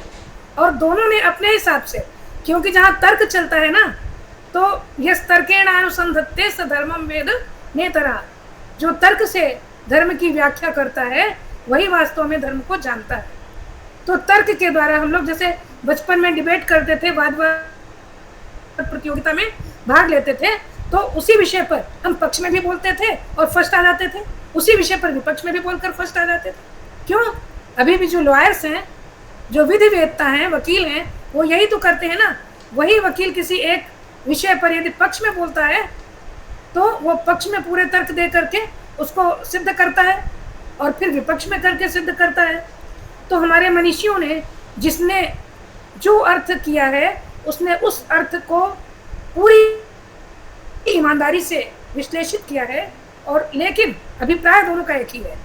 और दोनों ने अपने हिसाब से, क्योंकि जहाँ तर्क चलता है ना, तो यस तर्केण अनुसंधत्ते स धर्मम वेद नेतरा, जो तर्क से धर्म की व्याख्या करता है वही वास्तव में धर्म को जानता है। तो तर्क के द्वारा हम लोग जैसे बचपन में डिबेट करते थे, वाद प्रतियोगिता में भाग लेते थे, तो उसी विषय पर हम पक्ष में भी बोलते थे और फर्स्ट आ जाते थे, उसी विषय पर विपक्ष में भी बोलकर फर्स्ट आ जाते थे। क्यों? अभी भी जो लॉयर्स हैं, जो विधि वेत्ता हैं, वकील हैं, वो यही तो करते हैं ना। वही वकील किसी एक विषय पर यदि पक्ष में बोलता है तो वो पक्ष में पूरे तर्क दे करके उसको सिद्ध करता है और फिर विपक्ष में करके सिद्ध करता है। तो हमारे मनीषियों ने जिसने जो अर्थ किया है उसने उस अर्थ को पूरी ईमानदारी से विश्लेषित किया है, और लेकिन अभिप्राय दोनों का एक ही है।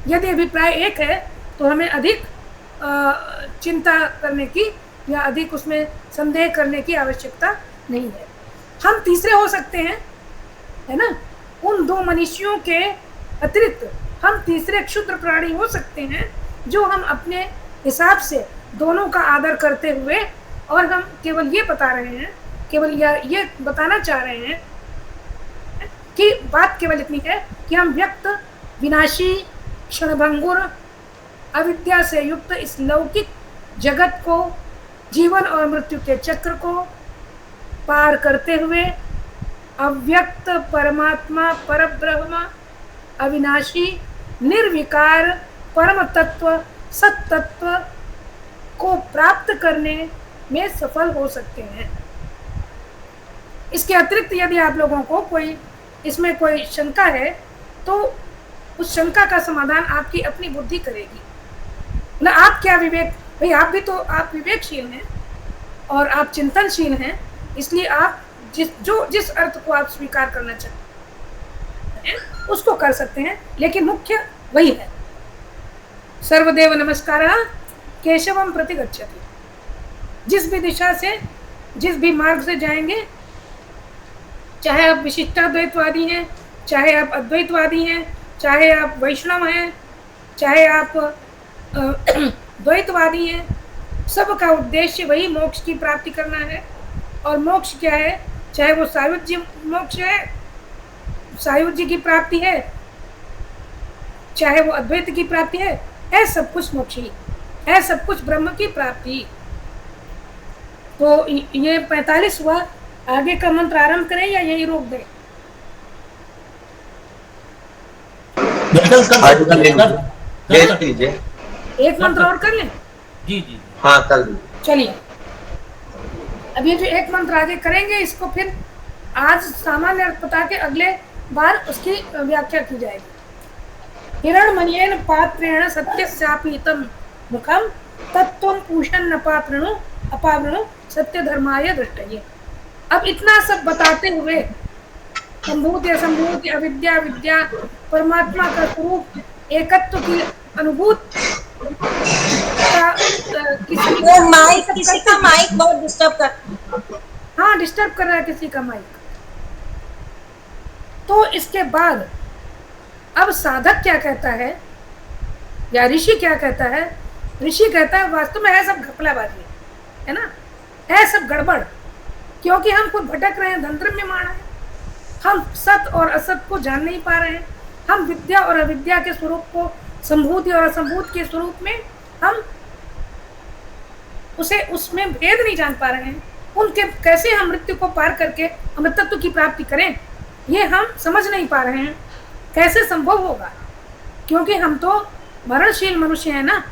यदि अभिप्राय एक है तो हमें अधिक चिंता करने की या अधिक उसमें संदेह करने की आवश्यकता नहीं है। हम तीसरे हो सकते हैं, है ना, उन दो मनुष्यों के अतिरिक्त हम तीसरे क्षुद्र प्राणी हो सकते हैं, जो हम अपने हिसाब से दोनों का आदर करते हुए, और हम केवल ये बता रहे हैं, केवल ये बताना चाह रहे हैं कि बात केवल इतनी है कि हम व्यक्त, विनाशी, क्षणभंगुर, अविद्या से युक्त इस लौकिक जगत को, जीवन और मृत्यु के चक्र को पार करते हुए अव्यक्त परमात्मा, परब्रह्म, अविनाशी, निर्विकार परम तत्व, सत तत्व को प्राप्त करने में सफल हो सकते हैं। इसके अतिरिक्त यदि आप लोगों को कोई इसमें कोई शंका है तो उस शंका का समाधान आपकी अपनी बुद्धि करेगी। ना आप क्या विवेक, भाई आप भी तो, आप विवेकशील हैं और आप चिंतनशील हैं, इसलिए आप जिस अर्थ को आप स्वीकार करना चाहते हैं उसको कर सकते हैं, लेकिन मुख्य वही है। सर्वदेव नमस्कारः केशवम प्रति गच्छति। जिस भी दिशा से, जिस भी मार्ग से जाएंगे, चाहे आप विशिष्टाद्वैतवादी हैं, चाहे आप अद्वैतवादी हैं, चाहे आप वैष्णव हैं, चाहे आप द्वैतवादी हैं, सबका उद्देश्य वही मोक्ष की प्राप्ति करना है। और मोक्ष क्या है? चाहे वो सायुज्य मोक्ष है, सायुज्य की प्राप्ति है, चाहे वो अद्वैत की प्राप्ति है सब कुछ मोक्ष ही है, सब कुछ ब्रह्म की प्राप्ति। तो ये 45 हुआ। आगे का मंत्र आरंभ करें या यही रोक दें? एक मंत्र और कर लें? जी जी, हाँ कर लें। चलिए, अब ये जो एक मंत्र आगे करेंगे, इसको फिर आज सामान्य अर्थ बता के अगले बार उसकी व्याख्या की जाएगी। हिरण्मयेन पात्रेण सत्यस्यापीतं मुखम तत्त्वं पूषन् अपावृणु सत्य धर्माय दृष्टये। अब इतना सब बताते हुए संभूति, असंभूति, अविद्या, विद्या, परमात्मा का स्वरूप, एकत्व की अनुभूति का किसी का माइक बहुत डिस्टर्ब कर, हाँ डिस्टर्ब कर रहा है किसी का माइक। तो इसके बाद अब साधक क्या कहता है या ऋषि क्या कहता है? ऋषि कहता है वास्तव में है सब घपलाबाजी, है ना, है सब गड़बड़, क्योंकि हम खुद भटक रहे हैं, धंधर्म में मार रहे हैं, हम सत और असत को जान नहीं पा रहे हैं, हम विद्या और अविद्या के स्वरूप को, संभूति और असंभूति के स्वरूप में हम उसमें भेद नहीं जान पा रहे हैं। उनके कैसे हम मृत्यु को पार करके अमृतत्व की प्राप्ति करें, ये हम समझ नहीं पा रहे हैं। कैसे संभव होगा? क्योंकि हम तो मरणशील मनुष्य हैं ना,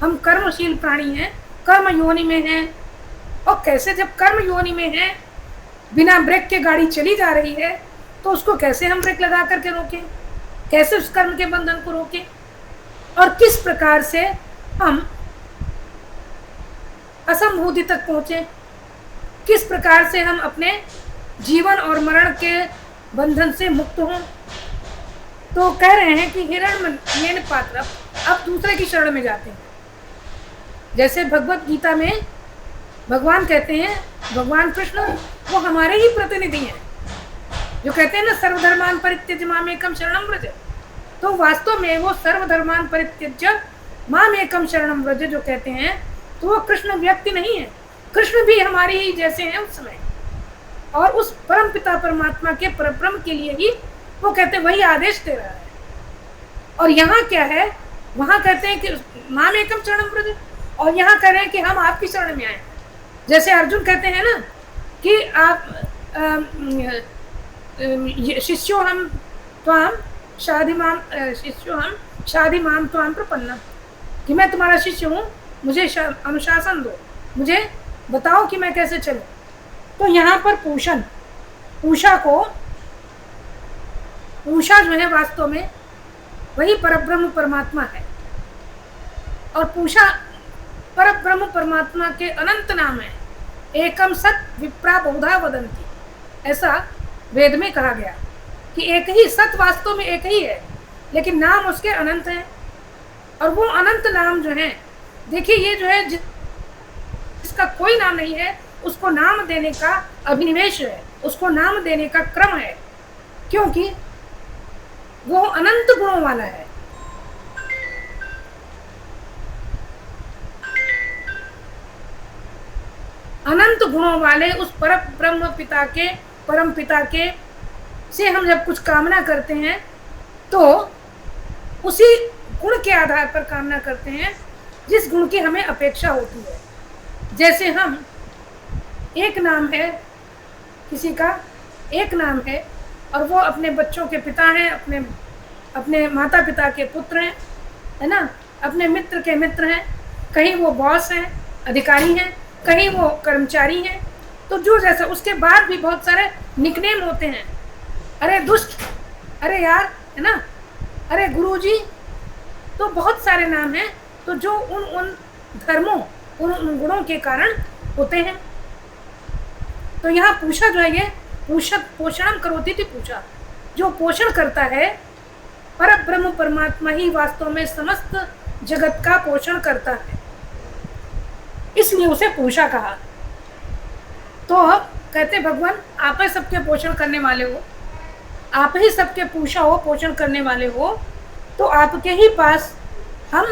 हम कर्मशील प्राणी हैं, कर्म योनि में हैं। और कैसे, जब कर्म योनि में हैं, बिना ब्रेक के गाड़ी चली जा रही है, तो उसको कैसे हम ब्रेक लगा करके रोकें? कैसे उस कर्म के बंधन को रोकें? और किस प्रकार से हम असंभूति तक पहुँचे? किस प्रकार से हम अपने जीवन और मरण के बंधन से मुक्त हों? तो कह रहे हैं कि हिरण्मयेन पात्रं, अब दूसरे की शरण में जाते हैं। जैसे भगवत गीता में भगवान कहते हैं, भगवान कृष्ण वो हमारे ही प्रतिनिधि हैं, जो कहते हैं ना सर्वधर्मान परित्यज्य मामेकं शरणं व्रज। तो वास्तव में वो सर्वधर्मान परित्यज्य मामेकं शरणं व्रज जो कहते हैं, तो वो कृष्ण व्यक्ति नहीं है, कृष्ण भी हमारे ही जैसे हैं उस समय, और उस परम पिता परमात्मा के परब्रह्म के लिए ही वो कहते हैं, वही आदेश दे रहा है। और यहाँ क्या है, वहां कहते हैं कि माम एकम शरणम व्रज, और यहाँ कह रहे हैं कि हम आपकी शरण में आए। जैसे अर्जुन कहते हैं ना कि आप शिष्यो हम त्वाम शादी माम त्वाम प्रपन्ना, कि मैं तुम्हारा शिष्य हूँ, मुझे अनुशासन दो, मुझे बताओ कि मैं कैसे चलूं। तो यहाँ पर पूषा जो है वास्तव में वही परब्रह्म परमात्मा है, और पूषा परब्रह्म परमात्मा के अनंत नाम है। एकम सत विप्रा बहुधा वदंती, ऐसा वेद में कहा गया कि एक ही सत वास्तव में एक ही है, लेकिन नाम उसके अनंत हैं। और वो अनंत नाम जो है, देखिए ये जो है जिसका कोई नाम नहीं है, उसको नाम देने का अभिनिवेश है, उसको नाम देने का क्रम है, क्योंकि वो अनंत गुणों वाला है। अनंत गुणों वाले उस परम पिता के से हम जब कुछ कामना करते हैं तो उसी गुण के आधार पर कामना करते हैं जिस गुण की हमें अपेक्षा होती है। जैसे हम एक नाम है, किसी का एक नाम है और वो अपने बच्चों के पिता हैं, अपने माता पिता के पुत्र हैं, है ना, अपने मित्र के मित्र हैं, कहीं वो बॉस हैं, अधिकारी हैं, कहीं वो कर्मचारी हैं। तो जो जैसा, उसके बाद भी बहुत सारे निकनेम होते हैं, अरे दुष्ट, अरे यार, है ना, अरे गुरुजी, तो बहुत सारे नाम हैं। तो जो उन धर्मों, उन गुणों के कारण होते हैं। तो यहाँ पूषा जो है, ये पोषणम करोति थी, पूछा जो पोषण करता है, परब्रह्म परमात्मा ही वास्तव में समस्त जगत का पोषण करता है, इसलिए उसे पूषा कहा। तो कहते भगवान आप ही सबके पोषण करने वाले हो, आप ही सबके पूषा हो, पोषण करने वाले हो, तो आपके ही पास हम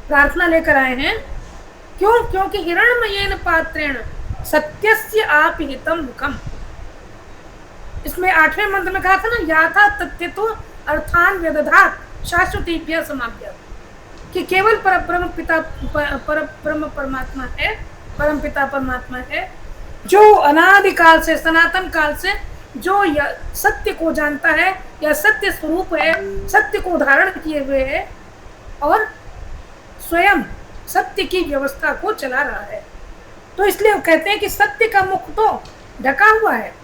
प्रार्थना लेकर आए हैं। क्यों? क्योंकि हिरण्मयेन पात्रेण सत्यस्य आपहितं मुखम, इसमें 8वें मंत्र में कहा था ना, याथा तथ्यतो अर्थान व्यदधात शाश्वतीभ्य समाप्य, कि केवल परब्रह्म परमात्मा है, परम पिता परमात्मा है, जो अनादिकाल से, सनातन काल से जो सत्य को जानता है, या सत्य स्वरूप है, सत्य को धारण किए हुए है और स्वयं सत्य की व्यवस्था को चला रहा है। तो इसलिए वो कहते हैं कि सत्य का मुख तो ढका हुआ है,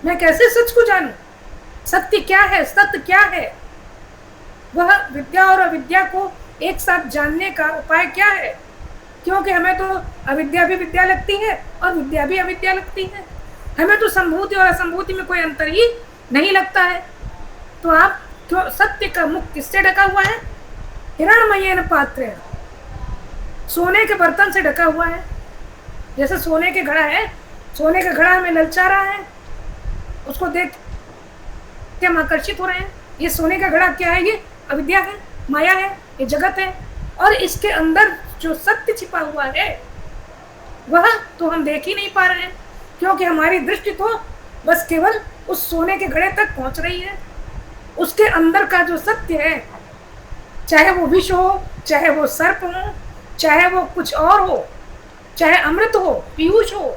मैं कैसे सच को जानूं? सत्य क्या है, सत्य क्या है? वह विद्या और अविद्या को एक साथ जानने का उपाय क्या है? क्योंकि हमें तो अविद्या भी विद्या लगती है और विद्या भी अविद्या लगती है, हमें तो संभूति और असंभूति में कोई अंतर ही नहीं लगता है। तो आप क्यों, सत्य का मुख किससे ढका हुआ है? हिरण्मयेन पात्रेण, सोने के बर्तन से ढका हुआ है। जैसे सोने के घड़ा है, सोने का घड़ा हमें ललचा रहा है, उसको देख के हम आकर्षित हो रहे हैं। ये सोने का घड़ा क्या है? ये अविद्या है, माया है, ये जगत है, और इसके अंदर जो सत्य छिपा हुआ है वह तो हम देख ही नहीं पा रहे हैं, क्योंकि हमारी दृष्टि तो बस केवल उस सोने के घड़े तक पहुंच रही है। उसके अंदर का जो सत्य है, चाहे वो विष हो, चाहे वो सर्प हो, चाहे वो कुछ और हो, चाहे अमृत हो, पीयूष हो,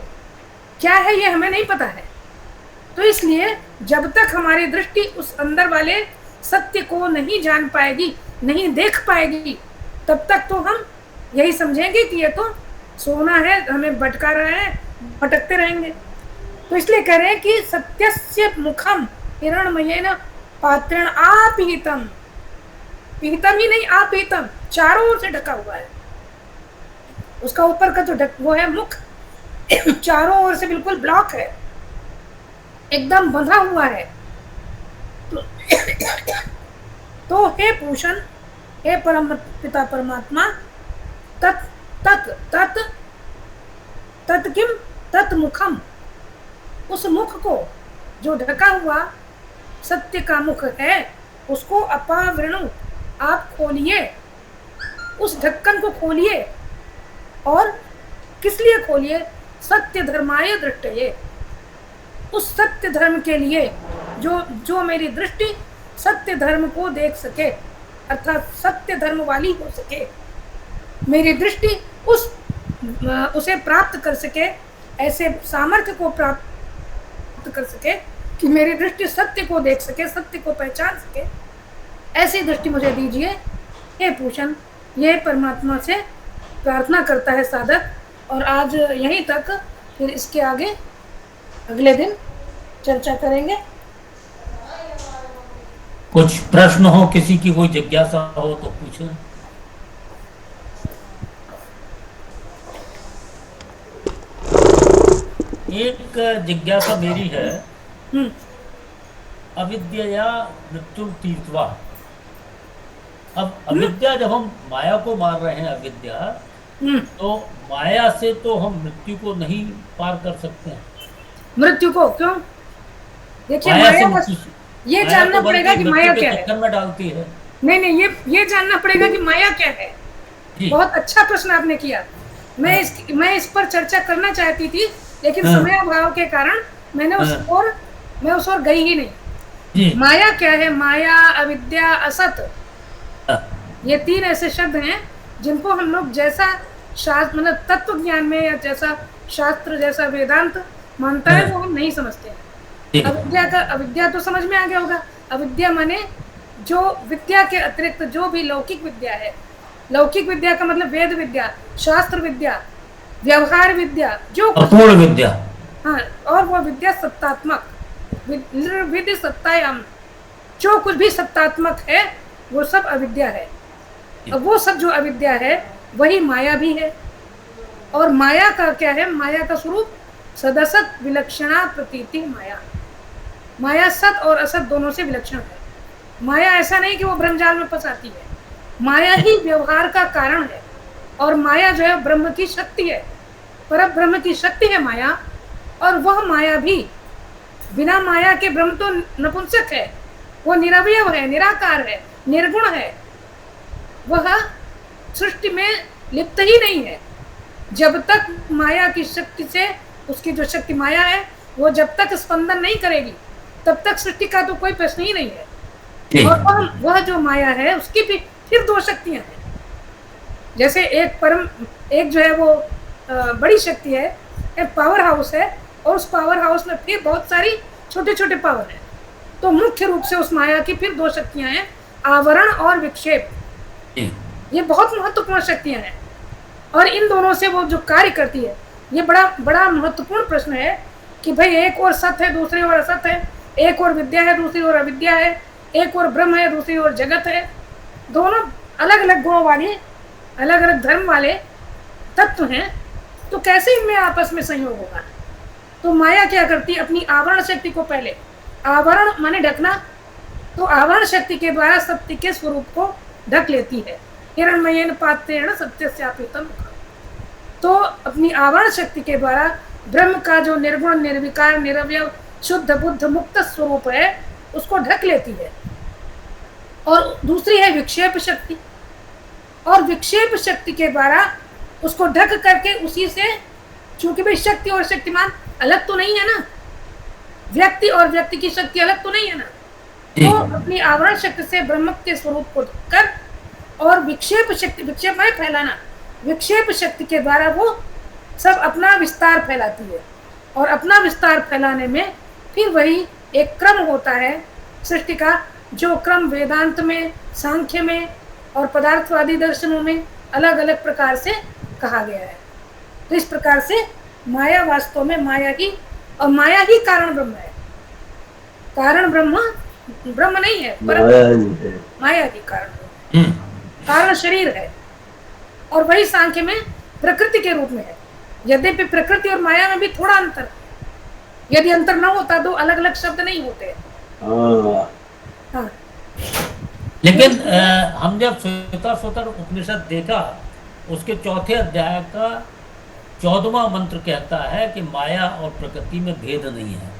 क्या है ये हमें नहीं पता है। तो इसलिए जब तक हमारी दृष्टि उस अंदर वाले सत्य को नहीं जान पाएगी, नहीं देख पाएगी, तब तक तो हम यही समझेंगे कि ये तो सोना है, हमें भटका रहा है, भटकते रहेंगे। तो इसलिए कह रहे हैं कि सत्यस्य मुखम हिरण्मयेन पात्रेण आपहितं, पिहितम ही नहीं, आपहितं, चारों ओर से ढका हुआ है। उसका ऊपर का जो वो है मुख, चारों ओर से बिल्कुल ब्लॉक है, एकदम बंधा हुआ है। तो हे पूषण, हे परम पिता परमात्मा, तत् तत् तत् तत् किम तत् मुखम, उस मुख को जो ढका हुआ सत्य का मुख है, उसको अपावृणु, आप खोलिए, उस ढक्कन को खोलिए और किस लिए खोलिए? सत्य धर्माय दृष्टये, उस सत्य धर्म के लिए जो मेरी दृष्टि सत्य धर्म को देख सके, अर्थात सत्य धर्म वाली हो सके, मेरी दृष्टि उसे प्राप्त कर सके, ऐसे सामर्थ्य को प्राप्त कर सके कि मेरी दृष्टि सत्य को देख सके, सत्य को पहचान सके, ऐसी दृष्टि मुझे दीजिए हे पूषण। ये परमात्मा से प्रार्थना करता है साधक। और आज यहीं तक, फिर इसके आगे अगले दिन चर्चा करेंगे। कुछ प्रश्न हो, किसी की कोई जिज्ञासा हो तो पूछें। एक जिज्ञासा मेरी है, अविद्या मृत्यु तीर्थवा। अब अविद्या, जब हम माया को मार रहे हैं अविद्या, तो माया से तो हम मृत्यु को नहीं पार कर सकते हैं। मृत्यु को क्यों? देखिए, माया से माया ये जानना पड़ेगा कि माया क्या है। में डालती है। नहीं, ये जानना पड़ेगा कि माया क्या है। बहुत अच्छा प्रश्न आपने किया। मैं इस पर चर्चा करना चाहती थी, लेकिन समय अभाव के कारण मैंने उस ओर गई ही नहीं। माया क्या है? माया, अविद्या, असत, ये तीन ऐसे शब्द हैं जिनको हम लोग जैसा शास्त्र, मतलब तत्व ज्ञान में, या जैसा शास्त्र, जैसा वेदांत मानता है, वो हम नहीं समझते हैं। अविद्या तो समझ में आ गया होगा। अविद्या माने जो विद्या के अतिरिक्त जो भी लौकिक विद्या है। लौकिक विद्या का मतलब वेद विद्या, शास्त्र विद्या, व्यवहार विद्या, जो अपूर्ण विद्या। हाँ, और वो विद्या सत्तात्मक, विद्या सत्तायाम, जो कुछ भी सत्तात्मक है वो सब अविद्या है। अब वो सब जो अविद्या है वही माया भी है। और माया का क्या है? माया का स्वरूप सदसत विलक्षणा प्रतीति माया। माया सत और असत दोनों से विलक्षण है। माया ऐसा नहीं कि वो ब्रह्मजाल में फंसाती है, माया ही व्यवहार का कारण है। और माया जो है ब्रह्म की शक्ति है, पर ब्रह्म की शक्ति है माया। और वह माया भी, बिना माया के ब्रह्म तो नपुंसक है, वो निरवयव है, निराकार है, निर्गुण है, वह सृष्टि में लिप्त ही नहीं है। जब तक माया की शक्ति से, उसकी जो शक्ति माया है, वो जब तक स्पंदन नहीं करेगी तब तक सृष्टि का तो कोई प्रश्न ही नहीं है। और वह जो माया है उसकी भी फिर दो शक्तियां हैं। जैसे एक जो है वो बड़ी शक्ति है, एक पावर हाउस है, और उस पावर हाउस में फिर बहुत सारी छोटे छोटे पावर हैं। तो मुख्य रूप से उस माया की फिर दो शक्तियां हैं, आवरण और विक्षेप। ये बहुत महत्वपूर्ण शक्तियां हैं, और इन दोनों से वो जो कार्य करती है, ये बड़ा महत्वपूर्ण प्रश्न है कि भाई एक और सत्य है, दूसरी ओर असत है, एक और विद्या है, दूसरी ओर अविद्या है, एक और ब्रह्म है, दूसरी ओर जगत है। दोनों अलग अलग गुणों वाले, अलग अलग धर्म वाले तत्व हैं। तो कैसे इनमें आपस में संयोग होगा? तो माया क्या करती है? अपनी आवरण शक्ति को, पहले आवरण माने ढकना, तो आवरण शक्ति के द्वारा सत्य के स्वरूप को ढक लेती है। हिरण्मयेन पात्रेण सत्यस्यापितम। तो अपनी आवरण शक्ति के द्वारा ब्रह्म का जो निर्गुण, निर्विकार, निरवयव, शुद्ध बुद्ध मुक्त स्वरूप है, उसको ढक लेती है। और दूसरी है विक्षेप शक्ति, और विक्षेप शक्ति के द्वारा उसको ढक करके उसी से, चूंकि भाई शक्ति और शक्तिमान अलग तो नहीं है ना, व्यक्ति और व्यक्ति की शक्ति अलग तो नहीं है ना, तो अपनी आवरण शक्ति से ब्रह्म के स्वरूप को ढककर, और विक्षेप शक्ति, विक्षेप में फैलाना, विक्षेप शक्ति के द्वारा वो सब अपना विस्तार फैलाती है। और अपना विस्तार फैलाने में फिर वही एक क्रम होता है सृष्टि का, जो क्रम वेदांत में, सांख्य में और पदार्थवादी दर्शनों में अलग अलग प्रकार से कहा गया है। तो इस प्रकार से माया वास्तव में माया ही, और माया ही कारण ब्रह्म है। कारण ब्रह्म नहीं है, पर माया ही कारण, कारण शरीर है। और वही सांख्य में प्रकृति के रूप में है। यद्यपि प्रकृति और माया में भी थोड़ा अंतर है, यदि अंतर न होता तो अलग अलग शब्द नहीं होते। हाँ। लेकिन हम जब श्वेताश्वतर उपनिषद देखा, उसके चौथे अध्याय का 14वां मंत्र कहता है कि माया और प्रकृति में भेद नहीं है।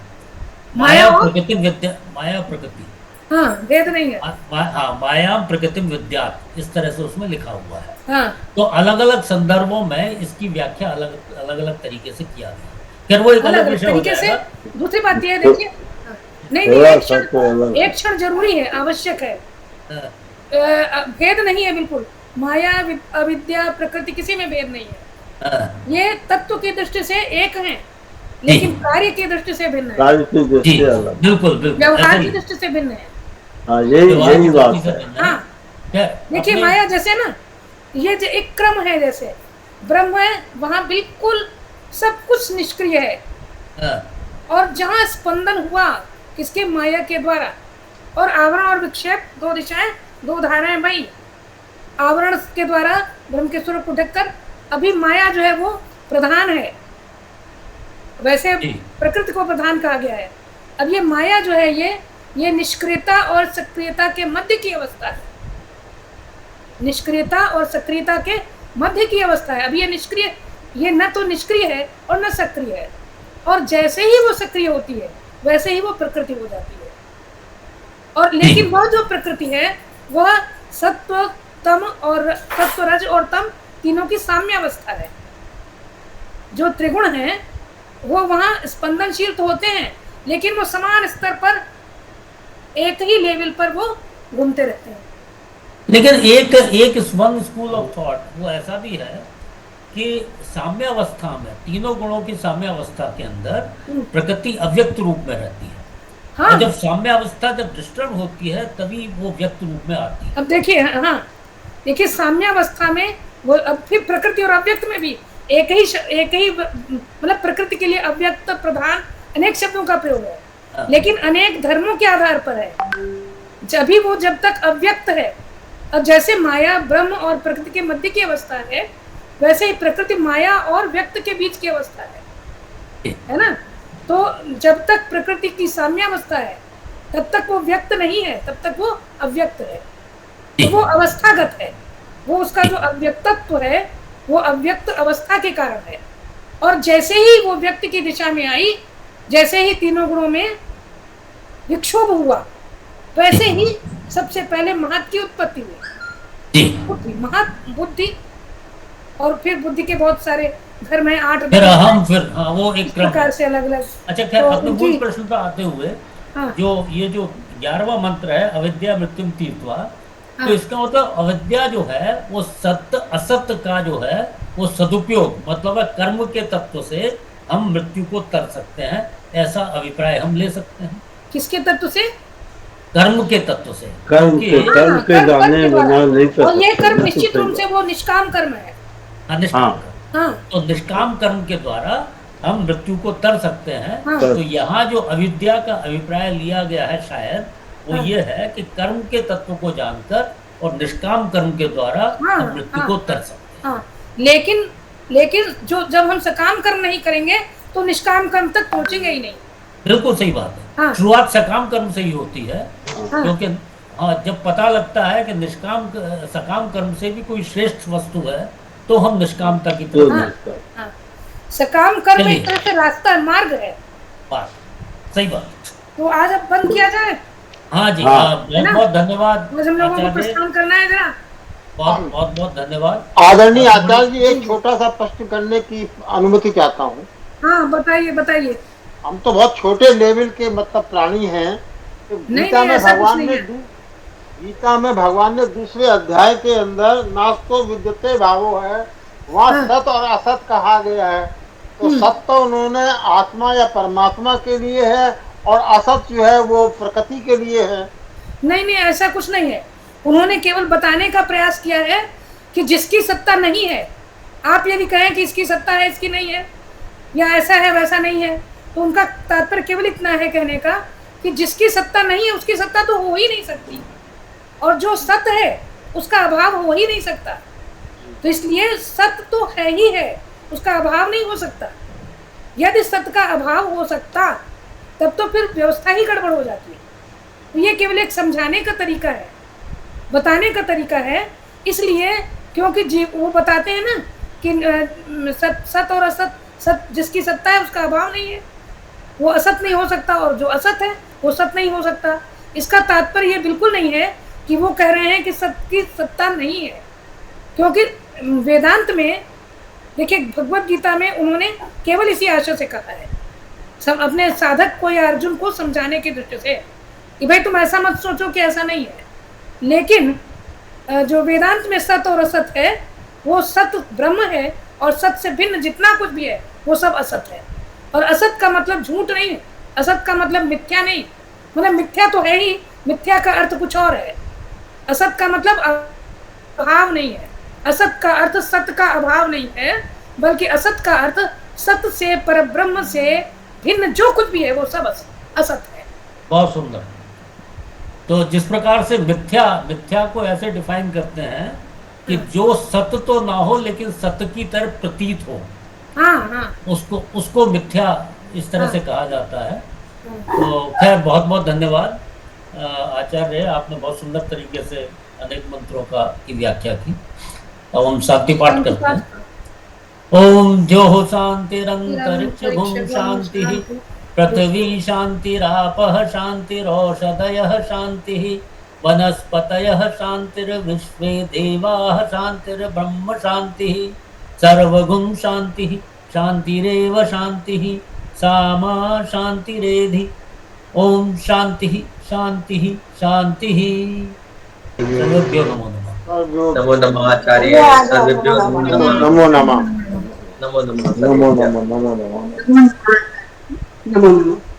माया प्रकृति विद्या, माया प्रकृति, हाँ, भेद नहीं है। हाँ, मायाम प्रकृतिम विद्यात्, इस तरह से उसमें लिखा हुआ है। हाँ, तो अलग अलग संदर्भों में इसकी व्याख्या अलग अलग अलग तरीके से किया गया। फिर वो एक अलग अलग अलग विषय हो तरीके से। जाएगा। दूसरी बात यह है, देखिए, हाँ, नहीं नहीं, एक क्षण जरूरी है, आवश्यक है। हाँ, भेद नहीं है बिल्कुल। माया, अविद्या, प्रकृति, किसी में भेद नहीं है। हाँ, ये तत्व की दृष्टि से एक हैं, लेकिन कार्य की दृष्टि से भिन्न है, कार्य की जी, दृष्टि अलग। बिल्कुल बिल्कुल व्यवहार ऐसे की ही। दृष्टि से भिन्न है। हाँ, यही व्यवहार की यही बात दृष्टि से है। भिन्न है। हाँ, क्या देखिए, अपने- माया जैसे ना, ये जो एक क्रम है, जैसे ब्रह्म है, वहां बिल्कुल सब कुछ निष्क्रिय है। हाँ, और जहां स्पंदन हुआ किसके, माया के द्वारा, और आवरण और विक्षेप, दो दिशाएं, दो धाराएं बही, आवरण के द्वारा ब्रह्म के स्वरूप को ढककर, अभी माया जो है वो प्रधान है। वैसे जी। प्रकृति को प्रधान कहा गया है। अब ये माया जो है, ये निष्क्रियता और सक्रियता के मध्य की अवस्था है। निष्क्रियता और सक्रियता के मध्य की अवस्था है। अब ये निष्क्रिय, ये न तो निष्क्रिय है और न सक्रिय है। और जैसे ही वो सक्रिय होती है, वैसे ही वो प्रकृति हो जाती है। और लेकिन वह जो प्रकृति है, वह सत्व, तम और सत्व, रज और तम तीनों की साम्यावस्था है। जो त्रिगुण हैं, वो वहाँ स्पंदनशील तो होते हैं, लेकिन वो समान स्तर पर, एक ही लेवल पर वो घूमते रहते हैं। लेकिन एक वन स्कूल ऑफ थॉट वो ऐसा भी है कि साम्यावस्था में, तीनों गुणों की साम्यावस्था के अंदर प्रकृति अव्यक्त रूप में रहती है। हाँ, और जब साम्यावस्था जब डिस्टर्ब होती है, तभी वो व्यक्त रूप में आती है। अब देखिए, हाँ, देखिए, साम्यावस्था में वो, अब फिर प्रकृति और अव्यक्त में भी एक ही मतलब प्रकृति के लिए अव्यक्त, प्रधान, अनेक शब्दों का प्रयोग है, हाँ। लेकिन अनेक धर्मों के आधार पर है। जब तक अव्यक्त है, और जैसे माया ब्रह्म और प्रकृति के मध्य की अवस्था है, वैसे ही प्रकृति माया और व्यक्त के बीच की अवस्था है ना। तो जब तक प्रकृति की साम्यावस्था है, तब तक वो व्यक्त नहीं है, तब तक वो अव्यक्त है। तो वो अवस्थागत है। वो उसका जो अव्यक्तत्व है, वो अव्यक्त अवस्था के कारण है। और जैसे ही वो व्यक्ति की दिशा में आई, जैसे ही तीनों गुणों में विक्षोभ हुआ, वैसे ही सबसे पहले महत की उत्पत्ति हुई। बुद्धि, महत, बुद्धि, और फिर बुद्धि के बहुत सारे धर्म हैं, 8 फिर हम फिर हाँ, वो एक क्रम प्रकार से अलग अलग। अच्छा, खैर, तो अपने मूल जी। प्रश्न पर आते हुए, हाँ, ये जो 11वां मंत्र है, अविद्या मृत्युम तीर्थवा, हाँ। तो इसका मतलब अविद्या जो है वो सत्य असत्य का जो है वो सदुपयोग, मतलब है कर्म के तत्व से हम मृत्यु को तर सकते हैं, ऐसा अभिप्राय हम ले सकते हैं। किसके तत्व से? कर्म के तत्व से। कर्म के जाने बिना नहीं कर और ये सकते। कर्म बिल्कुल निश्चित सही रूप से वो निष्काम कर्म है। निष्काम हाँ। कर्म। हाँ, तो निष्काम कर्म के द्वारा हम मृत्यु को तर सकते हैं। हाँ। तो यहाँ जो अविद्या का अभिप्राय लिया गया है, शायद वो हाँ। ये है कि कर्म के तत्व को जानकर और निष्काम कर्म के द्वारा हाँ, हम मृत्यु हाँ। को तर सकते हैं। हाँ, लेकिन जब हम सकाम कर्म नहीं करेंगे, तो निष्काम कर्म तक पहुंचेंगे ही नहीं। बिल्कुल सही बात है। हाँ। शुरुआत सकाम कर्म से ही होती है, हाँ, क्योंकि हाँ, जब पता लगता है कि सकाम कर्म से भी कोई श्रेष्ठ वस्तु है, तो हम निष्कामता की तो तरफ निष्काम। हाँ। सकाम कर्म चलिए। एक तरह से रास्ता, मार्ग है। बात सही बात। तो आज अब बंद किया जाए। हाँ जी, हाँ। हाँ, बहुत बहुत धन्यवाद आज हम लोगों को आचार्य, प्रस्थान करना है जरा। बहुत बहुत धन्यवाद। आदरणीय आचार्य जी, एक छोटा सा प्रश्न करने की अनुमति चाहता हूँ। हाँ, बताइए। हम तो बहुत छोटे लेवल के मतलब प्राणी हैं। तो नहीं, ऐसा कुछ नहीं है। गीता में भगवान ने दूसरे अध्याय के अंदर नास्तो विद्यते भावो है, वहाँ हाँ। सत और असत कहा गया है। तो सत तो उन्होंने आत्मा या परमात्मा के लिए है, और असत जो है वो प्रकृति के लिए है। नहीं, ऐसा कुछ नहीं है। उन्होंने केवल बताने का प्रयास किया है कि जिसकी सत्ता नहीं है, आप यदि कहें कि इसकी सत्ता है, इसकी नहीं है, या ऐसा है वैसा नहीं है, तो उनका तात्पर्य केवल इतना है कहने का कि जिसकी सत्ता नहीं है, उसकी सत्ता तो हो ही नहीं सकती, और जो सत्य है उसका अभाव हो ही नहीं सकता। तो इसलिए सत्य तो है ही है, उसका अभाव नहीं हो सकता। यदि सत्य का अभाव हो सकता, तब तो फिर व्यवस्था ही गड़बड़ हो जाती है। तो ये केवल एक समझाने का तरीका है, बताने का तरीका है। इसलिए क्योंकि वो बताते हैं ना कि सत और असत, सत जिसकी सत्ता है उसका अभाव नहीं है, वो असत नहीं हो सकता, और जो असत है वो सत नहीं हो सकता। इसका तात्पर्य ये बिल्कुल नहीं है कि वो कह रहे हैं कि सत्य की सत्ता नहीं है, क्योंकि वेदांत में देखिए भगवत गीता में उन्होंने केवल इसी आशय से कहा है, सब अपने साधक को या अर्जुन को समझाने की दृष्टि से कि भाई तुम ऐसा मत सोचो कि ऐसा नहीं है। लेकिन जो वेदांत में सत और असत है, वो सत ब्रह्म है और सत से भिन्न जितना कुछ भी है वो सब असत है। और असत का मतलब झूठ नहीं है, असत का मतलब मिथ्या नहीं, मतलब मिथ्या तो है ही, मिथ्या का अर्थ कुछ और है। असत का मतलब अभाव नहीं है, असत का अर्थ सत्य का अभाव नहीं है, बल्कि असत का अर्थ सत्य से परब्रह्म से भिन्न जो कुछ भी है वो सब असत है। बहुत सुंदर। तो जिस प्रकार से मिथ्या को ऐसे डिफाइन करते हैं कि जो सत्य तो ना हो लेकिन सत्य की तरह प्रतीत हो, हाँ। उसको मिथ्या इस तरह से कहा जाता है। तो खैर बहुत बहुत धन्यवाद आचार्य, आपने बहुत सुंदर तरीके से अनेक मंत्रों की व्याख्या की। अब हम शांति पाठ करते हैं। ओम ज्योः शांतिरंतरिक्ष भूम शांति, पृथ्वी शांतिरापः शांतिरौषधयः शांतिः, वनस्पतयः शांतिर्विश्वे देवाः शांतिर्ब्रह्म शांतिः, सर्वगुण शांतिः शांतिरेव शांतिः, सामा शांतिरेधि। ओम शांतिः शांतिः शांतिः। सर्वेभ्यो नमो नमः। नमो नमः आचार्य, सर्वेभ्यो नमो नमः। नमो नमः। नमो नमः। नमो नमः। नमो नमः।